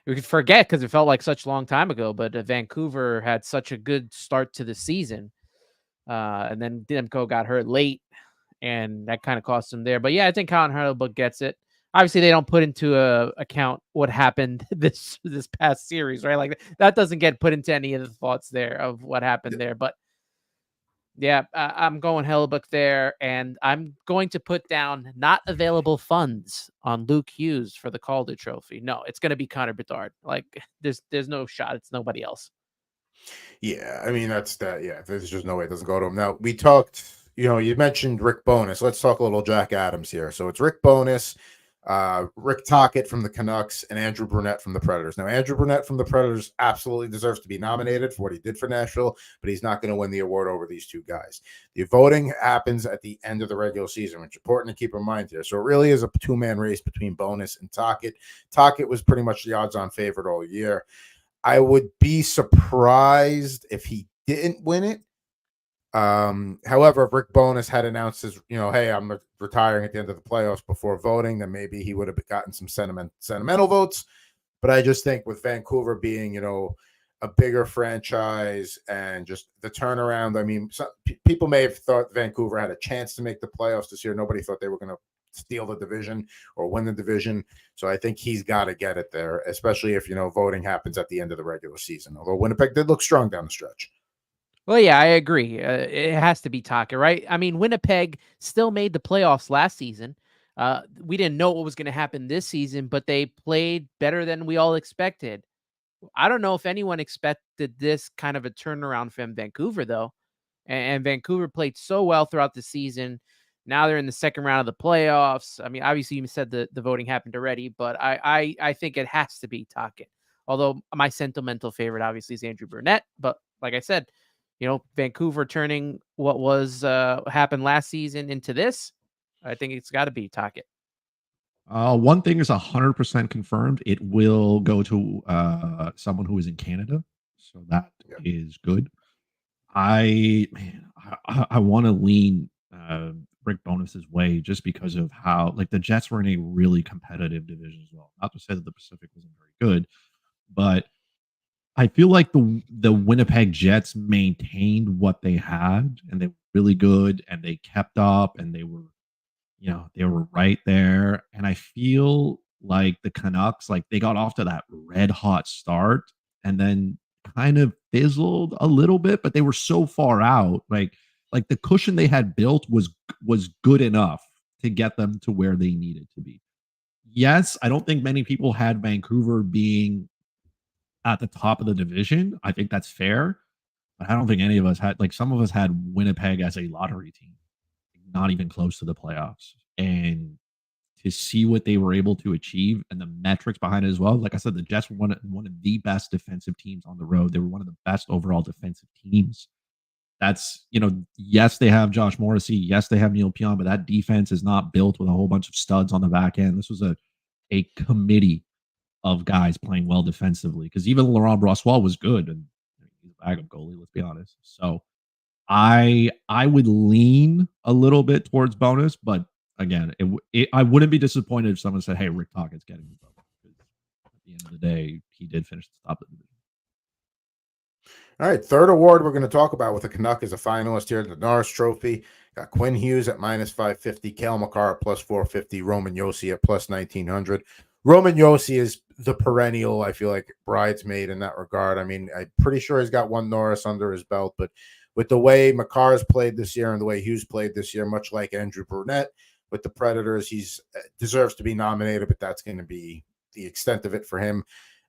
we could forget because it felt like such a long time ago, but Vancouver had such a good start to the season. And then Demko got hurt late, and that kind of cost him there. But yeah, I think Connor Hellebuck gets it. Obviously, they don't put into account what happened this past series, right? Like that doesn't get put into any of the thoughts there of what happened there. But yeah, I'm going Hellebuck there, and I'm going to put down not available funds on Luke Hughes for the Calder Trophy. No, it's going to be Connor Bedard. Like there's no shot. It's nobody else. Yeah, I mean that's that. Yeah, there's just no way it doesn't go to him. Now we talked. You mentioned Rick Bowness. Let's talk a little Jack Adams here. So it's Rick Bowness, Rick Tocchet from the Canucks, and Andrew Brunette from the Predators. Now, Andrew Brunette from the Predators absolutely deserves to be nominated for what he did for Nashville, but he's not going to win the award over these two guys. The voting happens at the end of the regular season, which is important to keep in mind here. So it really is a two-man race between Bowness and Tocchet. Tocchet was pretty much the odds-on favorite all year. I would be surprised if he didn't win it. However, if Rick Bowness had announced his, hey, I'm retiring at the end of the playoffs before voting, then maybe he would have gotten some sentimental votes. But I just think with Vancouver being, a bigger franchise and just the turnaround, I mean, people may have thought Vancouver had a chance to make the playoffs this year. Nobody thought they were going to steal the division or win the division. So I think he's got to get it there, especially if, voting happens at the end of the regular season. Although Winnipeg did look strong down the stretch. Well, yeah, I agree. It has to be Tocchet, right? I mean, Winnipeg still made the playoffs last season. We didn't know what was going to happen this season, but they played better than we all expected. I don't know if anyone expected this kind of a turnaround from Vancouver, though. And Vancouver played so well throughout the season. Now they're in the second round of the playoffs. I mean, obviously, you said the voting happened already, but I think it has to be Tocchet. Although my sentimental favorite, obviously, is Andrew Brunette, but like I said, Vancouver turning what was happened last season into this, I think it's got to be Tocchet. One thing is 100% confirmed. It will go to someone who is in Canada, so that is good. I want to lean Rick Bowness's way just because of how the Jets were in a really competitive division as well. Not to say that the Pacific wasn't very good, but I feel like the Winnipeg Jets maintained what they had, and they were really good, and they kept up, and they were right there. And I feel like the Canucks, they got off to that red hot start and then kind of fizzled a little bit, but they were so far out. Like the cushion they had built was good enough to get them to where they needed to be. Yes, I don't think many people had Vancouver being at the top of the division. I think that's fair, but I don't think any of us had, some of us had Winnipeg as a lottery team, not even close to the playoffs. And to see what they were able to achieve and the metrics behind it as well. Like I said, the Jets were one of the best defensive teams on the road. They were one of the best overall defensive teams. That's, yes, they have Josh Morrissey. Yes, they have Neil Pionk, but that defense is not built with a whole bunch of studs on the back end. This was a committee of guys playing well defensively, because even Laurent Brossoit was good, and he's a backup goalie, let's be honest. So I would lean a little bit towards Bonus, but again, I wouldn't be disappointed if someone said, "Hey, Rick Tocchet's getting the vote." At the end of the day, he did finish the top of the division. All right, third award we're going to talk about with the Canuck is a finalist here, the Norris Trophy. Got Quinn Hughes at -550, Cale Makar at +450, Roman Josi at +1900. Roman Josi is the perennial, I feel like, bridesmaid in that regard. I mean, I'm pretty sure he's got one Norris under his belt, but with the way Makar's played this year and the way Hughes played this year, much like Andrew Brunette with the Predators, he's deserves to be nominated, but that's going to be the extent of it for him.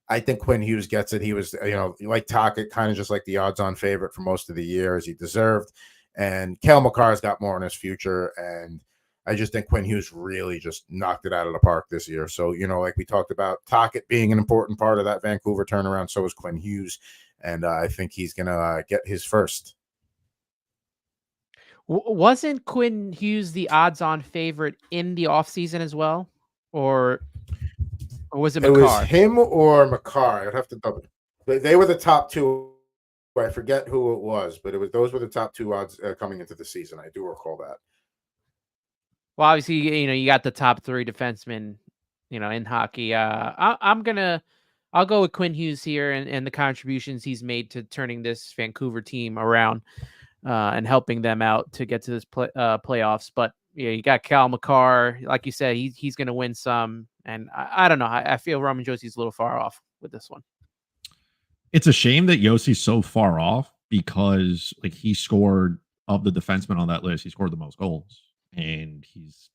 I think Quinn Hughes gets it. He was, like Tocchet, kind of just like the odds-on favorite for most of the year, as he deserved. And Cale Makar's got more in his future, and I just think Quinn Hughes really just knocked it out of the park this year. So, like we talked about Tocchet being an important part of that Vancouver turnaround, so is Quinn Hughes, and I think he's going to get his first. Wasn't Quinn Hughes the odds-on favorite in the offseason as well? Or was it Makar? It was him or Makar. I'd have to double. They were the top two. I forget who it was, but those were the top two odds coming into the season. I do recall that. Well, obviously, you got the top three defensemen, in hockey. I'll go with Quinn Hughes here and the contributions he's made to turning this Vancouver team around and helping them out to get to this playoffs. But you got Cale Makar, like you said, he's going to win some. And I don't know. I feel Roman Josi's a little far off with this one. It's a shame that Josi's so far off, because he scored, of the defensemen on that list, he scored the most goals. And he's,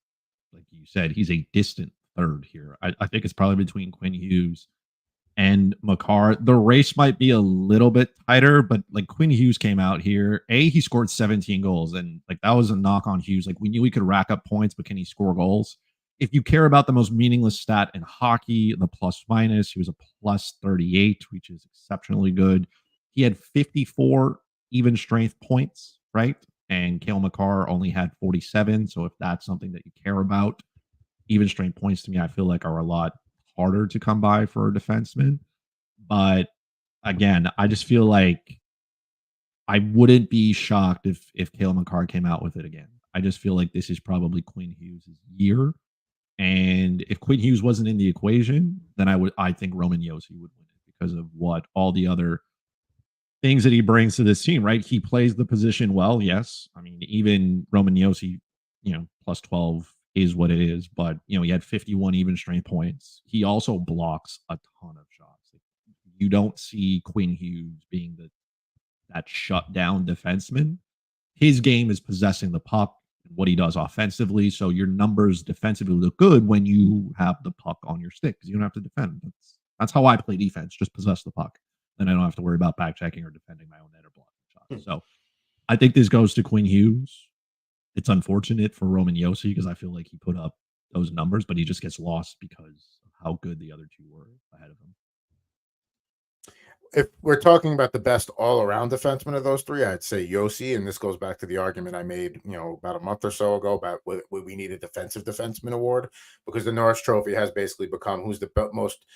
like you said, he's a distant third here. I think it's probably between Quinn Hughes and Makar. The race might be a little bit tighter, but Quinn Hughes came out here. He scored 17 goals, and that was a knock on Hughes. We knew he could rack up points, but can he score goals? If you care about the most meaningless stat in hockey, the plus minus, he was a +38, which is exceptionally good. He had 54 even strength points, right? And Cale Makar only had 47. So if that's something that you care about, even strength points to me, I feel like are a lot harder to come by for a defenseman. But again, I just feel like I wouldn't be shocked if Cale Makar came out with it again. I just feel like this is probably Quinn Hughes' year. And if Quinn Hughes wasn't in the equation, then I think Roman Josi would win it, because of what all the other things that he brings to this team, right? He plays the position well, yes. I mean, even Roman Josi, +12 is what it is, but he had 51 even strength points. He also blocks a ton of shots. You don't see Quinn Hughes being that shutdown defenseman. His game is possessing the puck, what he does offensively. So your numbers defensively look good when you have the puck on your stick, because you don't have to defend. That's how I play defense. Just possess the puck. Then I don't have to worry about back checking or defending my own net or blocking shots. So I think this goes to Quinn Hughes. It's unfortunate for Roman Josi, because I feel like he put up those numbers, but he just gets lost because of how good the other two were ahead of him. If we're talking about the best all-around defenseman of those three, I'd say Yossi, and this goes back to the argument I made, about a month or so ago about we need a defensive defenseman award, because the Norris Trophy has basically become who's the most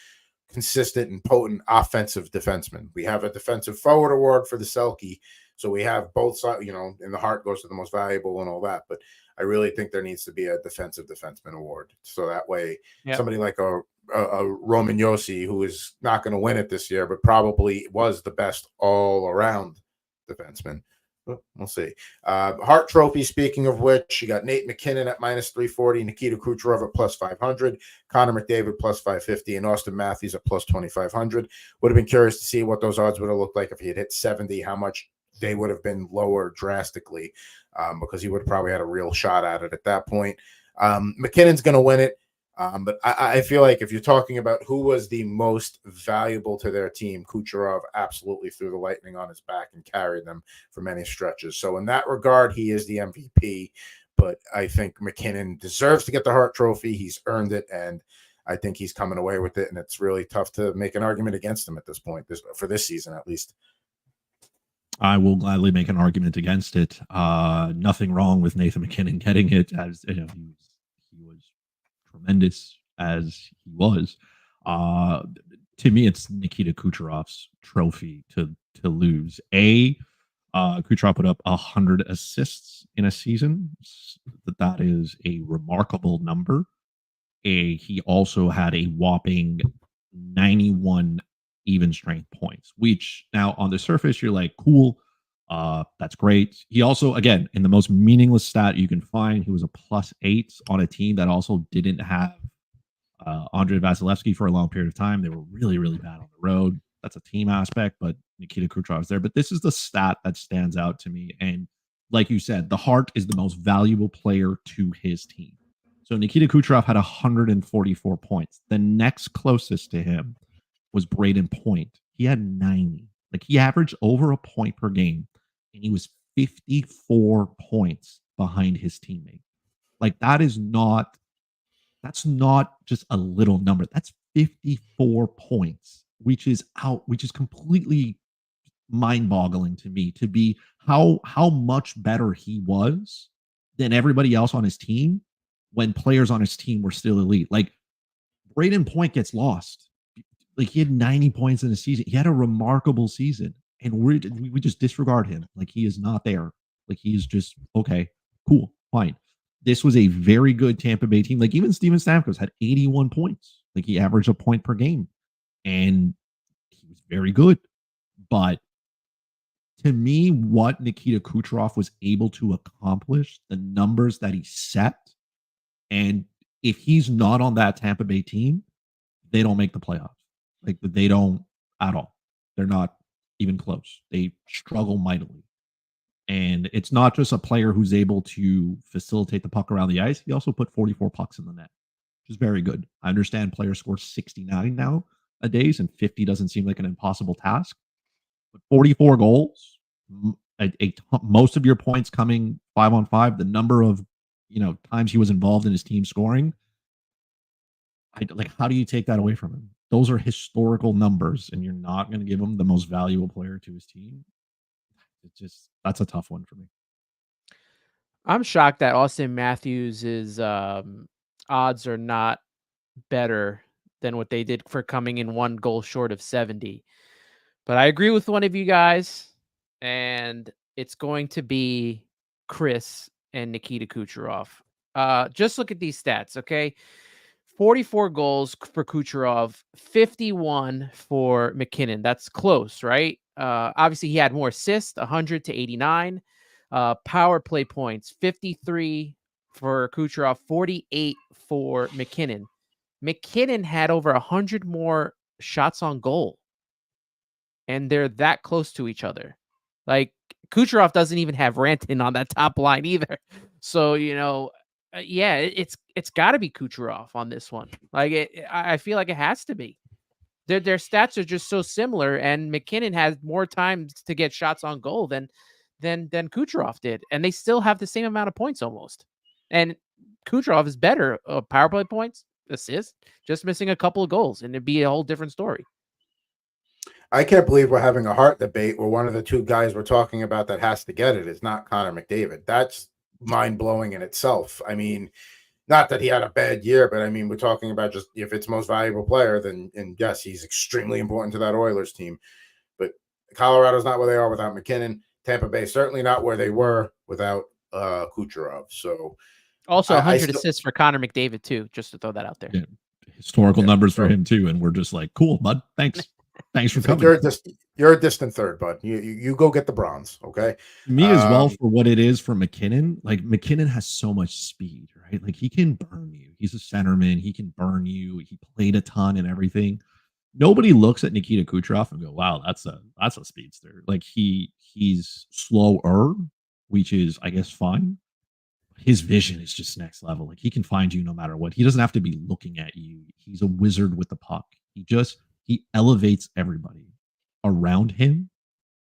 consistent and potent offensive defenseman. We have a defensive forward award for the Selke, so we have both sides. And the Hart goes to the most valuable and all that, but I really think there needs to be a defensive defenseman award, so that way somebody like a Roman Yossi, who is not going to win it this year, but probably was the best all-around defenseman. We'll see. Hart Trophy, speaking of which, you got Nate McKinnon at -340, Nikita Kucherov at +500, Connor McDavid +550, and Austin Matthews at +2500. Would have been curious to see what those odds would have looked like if he had hit 70, how much they would have been lower drastically, because he would have probably had a real shot at it at that point. McKinnon's going to win it. But I feel like if you're talking about who was the most valuable to their team, Kucherov absolutely threw the lightning on his back and carried them for many stretches. So in that regard, he is the MVP. But I think McKinnon deserves to get the Hart Trophy. He's earned it, and I think he's coming away with it. And it's really tough to make an argument against him at this point, for this season at least. I will gladly make an argument against it. Nothing wrong with Nathan McKinnon getting it, as he was tremendous as he was. To me, it's Nikita Kucherov's trophy to lose. Kucherov put up 100 assists in a season. That is a remarkable number. He also had a whopping 91 even strength points, which now on the surface you're like, cool, that's great. He also, again, in the most meaningless stat you can find, he was a +8 on a team that also didn't have Andrei Vasilevsky for a long period of time. They were really, really bad on the road. That's a team aspect, but Nikita Kucherov's there. But this is the stat that stands out to me. And like you said, the Hart is the most valuable player to his team. So Nikita Kucherov had 144 points. The next closest to him was Braden Point. He had 90. Like, he averaged over a point per game, and he was 54 points behind his teammate. Like, that's not just a little number. That's 54 points, which is completely mind-boggling to me, to be how much better he was than everybody else on his team when players on his team were still elite. Like, Braden Point gets lost. Like, he had 90 points in a season. He had a remarkable season, and we just disregard him. Like, he is not there. Like, he is just, okay, cool, fine. This was a very good Tampa Bay team. Like, even Steven Stamkos had 81 points. Like, he averaged a point per game, and he was very good. But to me, what Nikita Kucherov was able to accomplish, the numbers that he set, and if he's not on that Tampa Bay team, they don't make the playoffs. Like, they don't at all. They're not even close. They struggle mightily. And it's not just a player who's able to facilitate the puck around the ice. He also put 44 pucks in the net, which is very good. I understand players score 69 nowadays, and 50 doesn't seem like an impossible task. But 44 goals, most of your points coming 5-on-5, the number of times he was involved in his team scoring. How do you take that away from him? Those are historical numbers, and you're not going to give him the most valuable player to his team. That's a tough one for me. I'm shocked that Austin Matthews' odds are not better than what they did for coming in one goal short of 70. But I agree with one of you guys, and it's going to be Chris and Nikita Kucherov. Just look at these stats, okay? 44 goals for Kucherov, 51 for McKinnon. That's close, right? Obviously, he had more assists, 100 to 89. Power play points, 53 for Kucherov, 48 for McKinnon. McKinnon had over 100 more shots on goal, and they're that close to each other. Like, Kucherov doesn't even have Rantanen on that top line either. So, yeah, it's got to be Kucherov on this one. Like, I feel like it has to be. Their stats are just so similar, and McKinnon has more times to get shots on goal than Kucherov did, and they still have the same amount of points almost. And Kucherov is better power play points, assists, just missing a couple of goals, and it'd be a whole different story. I can't believe we're having a Hart debate where one of the two guys we're talking about that has to get it is not Connor McDavid. That's mind-blowing in itself. I mean, not that he had a bad year, but I mean, we're talking about just if it's most valuable player, then and yes, he's extremely important to that Oilers team. But Colorado's not where they are without McKinnon. Tampa Bay certainly not where they were without Kucherov. So also 100 assists for Connor McDavid too, just to throw that out there. Yeah. Historical numbers for him too, and we're just like, cool, bud. Thanks for coming. You're a distant third, bud. You go get the bronze, okay? Me as well for what it is for McKinnon. Like McKinnon has so much speed, right? Like he can burn you. He's a centerman. He can burn you. He played a ton and everything. Nobody looks at Nikita Kucherov and go, "Wow, that's a speedster." Like he's slower, which is, I guess, fine. His vision is just next level. Like he can find you no matter what. He doesn't have to be looking at you. He's a wizard with the puck. He elevates everybody around him.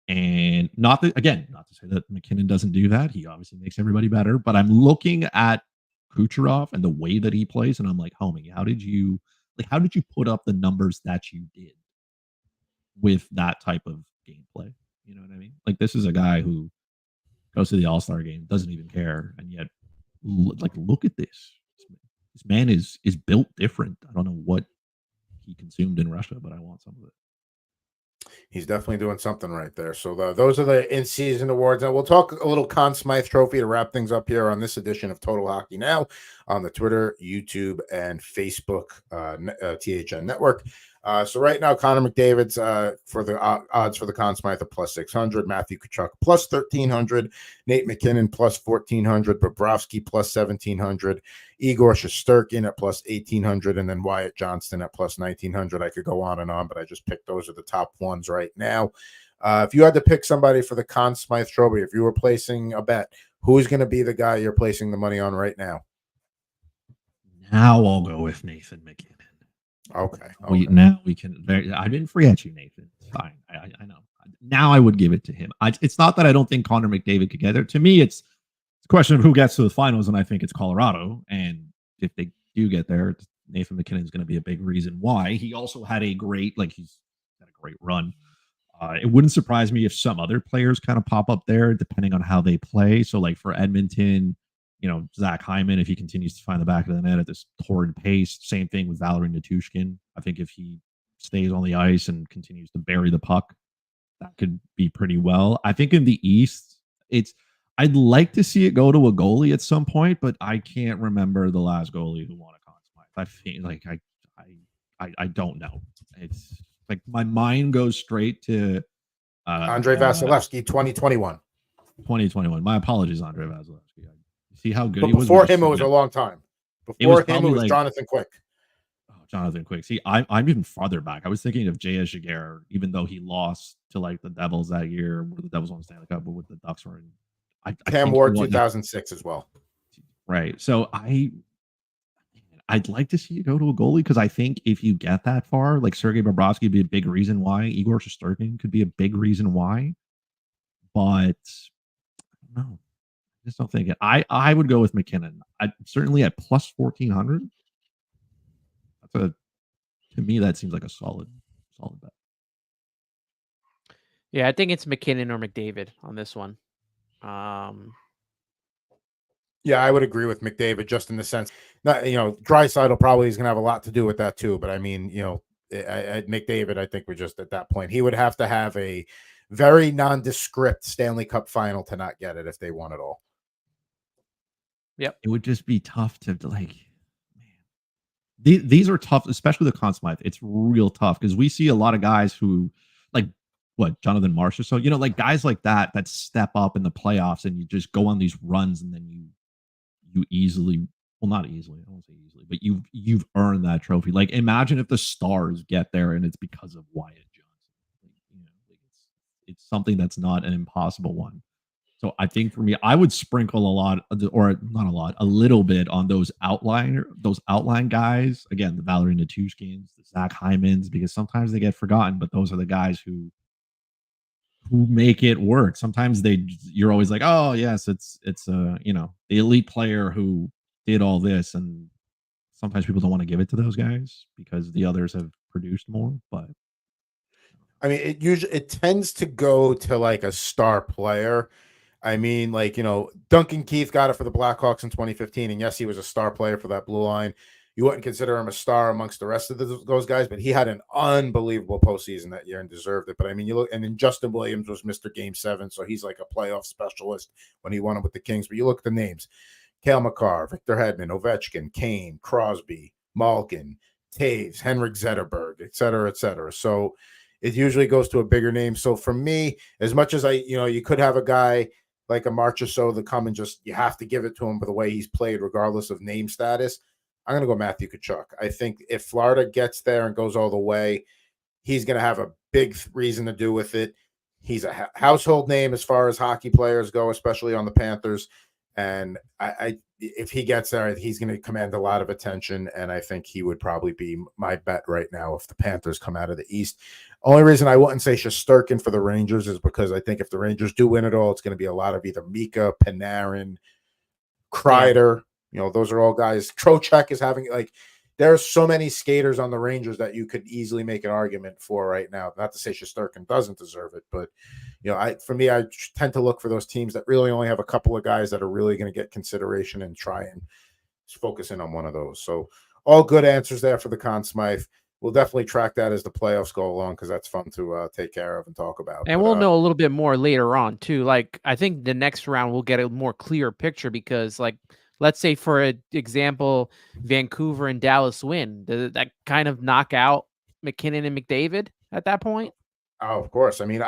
And not to say that McKinnon doesn't do that. He obviously makes everybody better. But I'm looking at Kucherov and the way that he plays, and I'm like, homie, how did you put up the numbers that you did with that type of gameplay? You know what I mean? Like this is a guy who goes to the All-Star game, doesn't even care, and yet look at this. This man is built different. I don't know what he consumed in Russia, but I want some of it. He's definitely doing something right there. So those are the in-season awards. And we'll talk a little Conn Smythe Trophy to wrap things up here on this edition of Total Hockey Now on the Twitter, YouTube, and Facebook THN network. So right now, Connor McDavid's for the odds for the Conn Smythe are plus 600, Matthew Tkachuk plus 1,300, Nate McKinnon plus 1,400, Bobrovsky plus 1,700, Igor Shesterkin at plus 1,800, and then Wyatt Johnston at plus 1,900. I could go on, but I just picked those are the top ones right now. If you had to pick somebody for the Conn Smythe Trophy, if you were placing a bet, who's going to be the guy you're placing the money on right now? Now I'll go with Nathan McKinnon. Okay. Now we can. I didn't forget you, Nathan. It's fine. I know. Now I would give it to him. It's not that I don't think Connor McDavid could get there. To me, it's a question of who gets to the finals, and I think it's Colorado. And if they do get there, Nathan McKinnon is going to be a big reason why. He also had he's had a great run. It wouldn't surprise me if some other players kind of pop up there, depending on how they play. So, like for Edmonton, Zach Hyman, if he continues to find the back of the net at this torrid pace. Same thing with Valeri Nichushkin. I think if he stays on the ice and continues to bury the puck, that could be pretty well. I think in the East, I'd like to see it go to a goalie at some point, but I can't remember the last goalie who won a Conn Smythe. I feel like I don't know. It's like my mind goes straight to Andrei Vasilevsky, 2021. 2021. My apologies, Andrei Vasilevsky. See how good but he was. Before him, it was a long time. Before him, it was Jonathan Quick. Oh, Jonathan Quick. See, I'm even farther back. I was thinking of J.S. Jaguar, even though he lost to the Devils that year, where the Devils won the Stanley Cup, but with the Ducks were in. Cam Ward, 2006 as well. Right. So I'd like to see you go to a goalie because I think if you get that far, like Sergei Bobrovsky would be a big reason why. Igor Shesterkin could be a big reason why. But I don't know. I just don't think it. I would go with McKinnon. Certainly at plus 1,400. To me, that seems like a solid bet. Yeah, I think it's McKinnon or McDavid on this one. Yeah, I would agree with McDavid just in the sense, Draisaitl probably is going to have a lot to do with that too. But I mean, at McDavid, I think we're just at that point. He would have to have a very nondescript Stanley Cup final to not get it if they won it all. Yep. It would just be tough to man. These are tough, especially the Conn Smythe. It's real tough because we see a lot of guys who Jonathan Marsh or so, like guys like that step up in the playoffs and you just go on these runs and then you easily, well, not easily, I won't say easily, but you've earned that trophy. Like imagine if the Stars get there and it's because of Wyatt Johnson. It's something that's not an impossible one. So I think for me, I would sprinkle a lot, or not a lot, a little bit on those outline guys. Again, the Valeri Nichushkins, the Zach Hymans, because sometimes they get forgotten, but those are the guys who make it work. Sometimes you're always like, oh yes, it's the elite player who did all this, and sometimes people don't want to give it to those guys because the others have produced more. But I mean, it tends to go to like a star player. I mean, like, Duncan Keith got it for the Blackhawks in 2015. And yes, he was a star player for that blue line. You wouldn't consider him a star amongst the rest of those guys, but he had an unbelievable postseason that year and deserved it. But I mean, you look, and then Justin Williams was Mr. Game 7. So he's like a playoff specialist when he won it with the Kings. But you look at the names: Cale Makar, Victor Hedman, Ovechkin, Kane, Crosby, Malkin, Taves, Henrik Zetterberg, et cetera, et cetera. So it usually goes to a bigger name. So for me, as much as you could have a guy like a March or so that come and just, you have to give it to him for the way he's played, regardless of name status. I'm going to go Matthew Tkachuk. I think if Florida gets there and goes all the way, he's going to have a big reason to do with it. He's a household name as far as hockey players go, especially on the Panthers. And if he gets there, he's going to command a lot of attention. And I think he would probably be my bet right now if the Panthers come out of the East. Only reason I wouldn't say Shesterkin for the Rangers is because I think if the Rangers do win it all, it's going to be a lot of either Mika, Panarin, Kreider. Those are all guys. Trocheck is having, like, there's so many skaters on the Rangers that you could easily make an argument for right now. Not to say Shesterkin doesn't deserve it, but for me, I tend to look for those teams that really only have a couple of guys that are really going to get consideration and try and focus in on one of those. So all good answers there for the Conn Smythe. We'll definitely track that as the playoffs go along, because that's fun to take care of and talk about. And we'll know a little bit more later on too. Like, I think the next round we'll get a more clear picture, because, like, let's say, for example, Vancouver and Dallas win. Does that kind of knock out McKinnon and McDavid at that point? Oh, of course. I mean,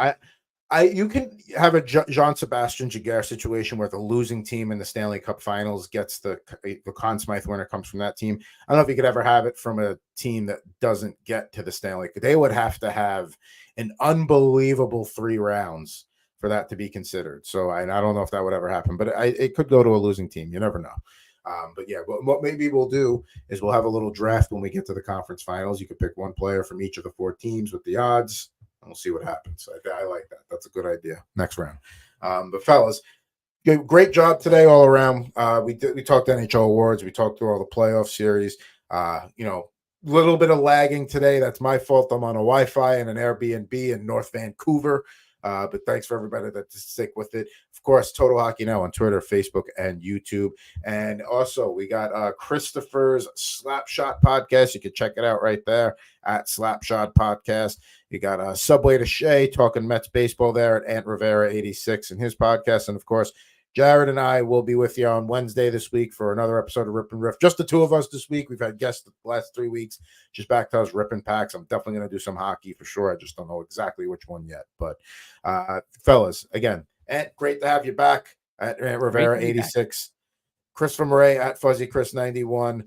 you can have a Jean-Sebastien Giguère situation where the losing team in the Stanley Cup Finals gets the Conn Smythe winner comes from that team. I don't know if you could ever have it from a team that doesn't get to the Stanley Cup. They would have to have an unbelievable 3 rounds for that to be considered. So I don't know if that would ever happen, but it could go to a losing team. You never know. But yeah, what maybe we'll do is we'll have a little draft when we get to the conference finals. You could pick one player from each of the 4 teams with the odds. We'll see what happens. I like that. That's a good idea. Next round. But fellas, great job today all around. We talked NHL Awards. We talked through all the playoff series. Little bit of lagging today. That's my fault. I'm on a Wi-Fi and an Airbnb in North Vancouver. But thanks for everybody that stick with it. Of course, Total Hockey Now on Twitter, Facebook, and YouTube. And also, we got Christopher's Slapshot podcast. You can check it out right there at Slapshot Podcast. You got Subway to Shea talking Mets baseball there at Ant Rivera 86 in his podcast. And of course, Jared and I will be with you on Wednesday this week for another episode of Rip and Riff. Just the two of us this week. We've had guests the last 3 weeks. Just back to us ripping packs. I'm definitely going to do some hockey for sure. I just don't know exactly which one yet. But fellas, again, Ant, great to have you back at Ant Rivera 86. Christopher Murray at Fuzzy Chris 91.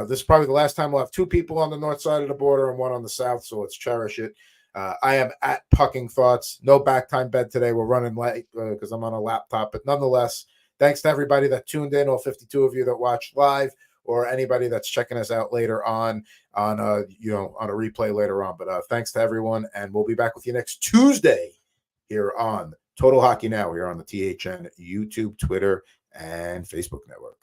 This is probably the last time we'll have 2 people on the north side of the border and 1 on the south, so let's cherish it. I am at Pucking Thoughts. No back time bed today. We're running late because I'm on a laptop. But nonetheless, thanks to everybody that tuned in, all 52 of you that watched live, or anybody that's checking us out later on a replay later on. But thanks to everyone, and we'll be back with you next Tuesday here on Total Hockey Now. We are on the THN YouTube, Twitter, and Facebook network.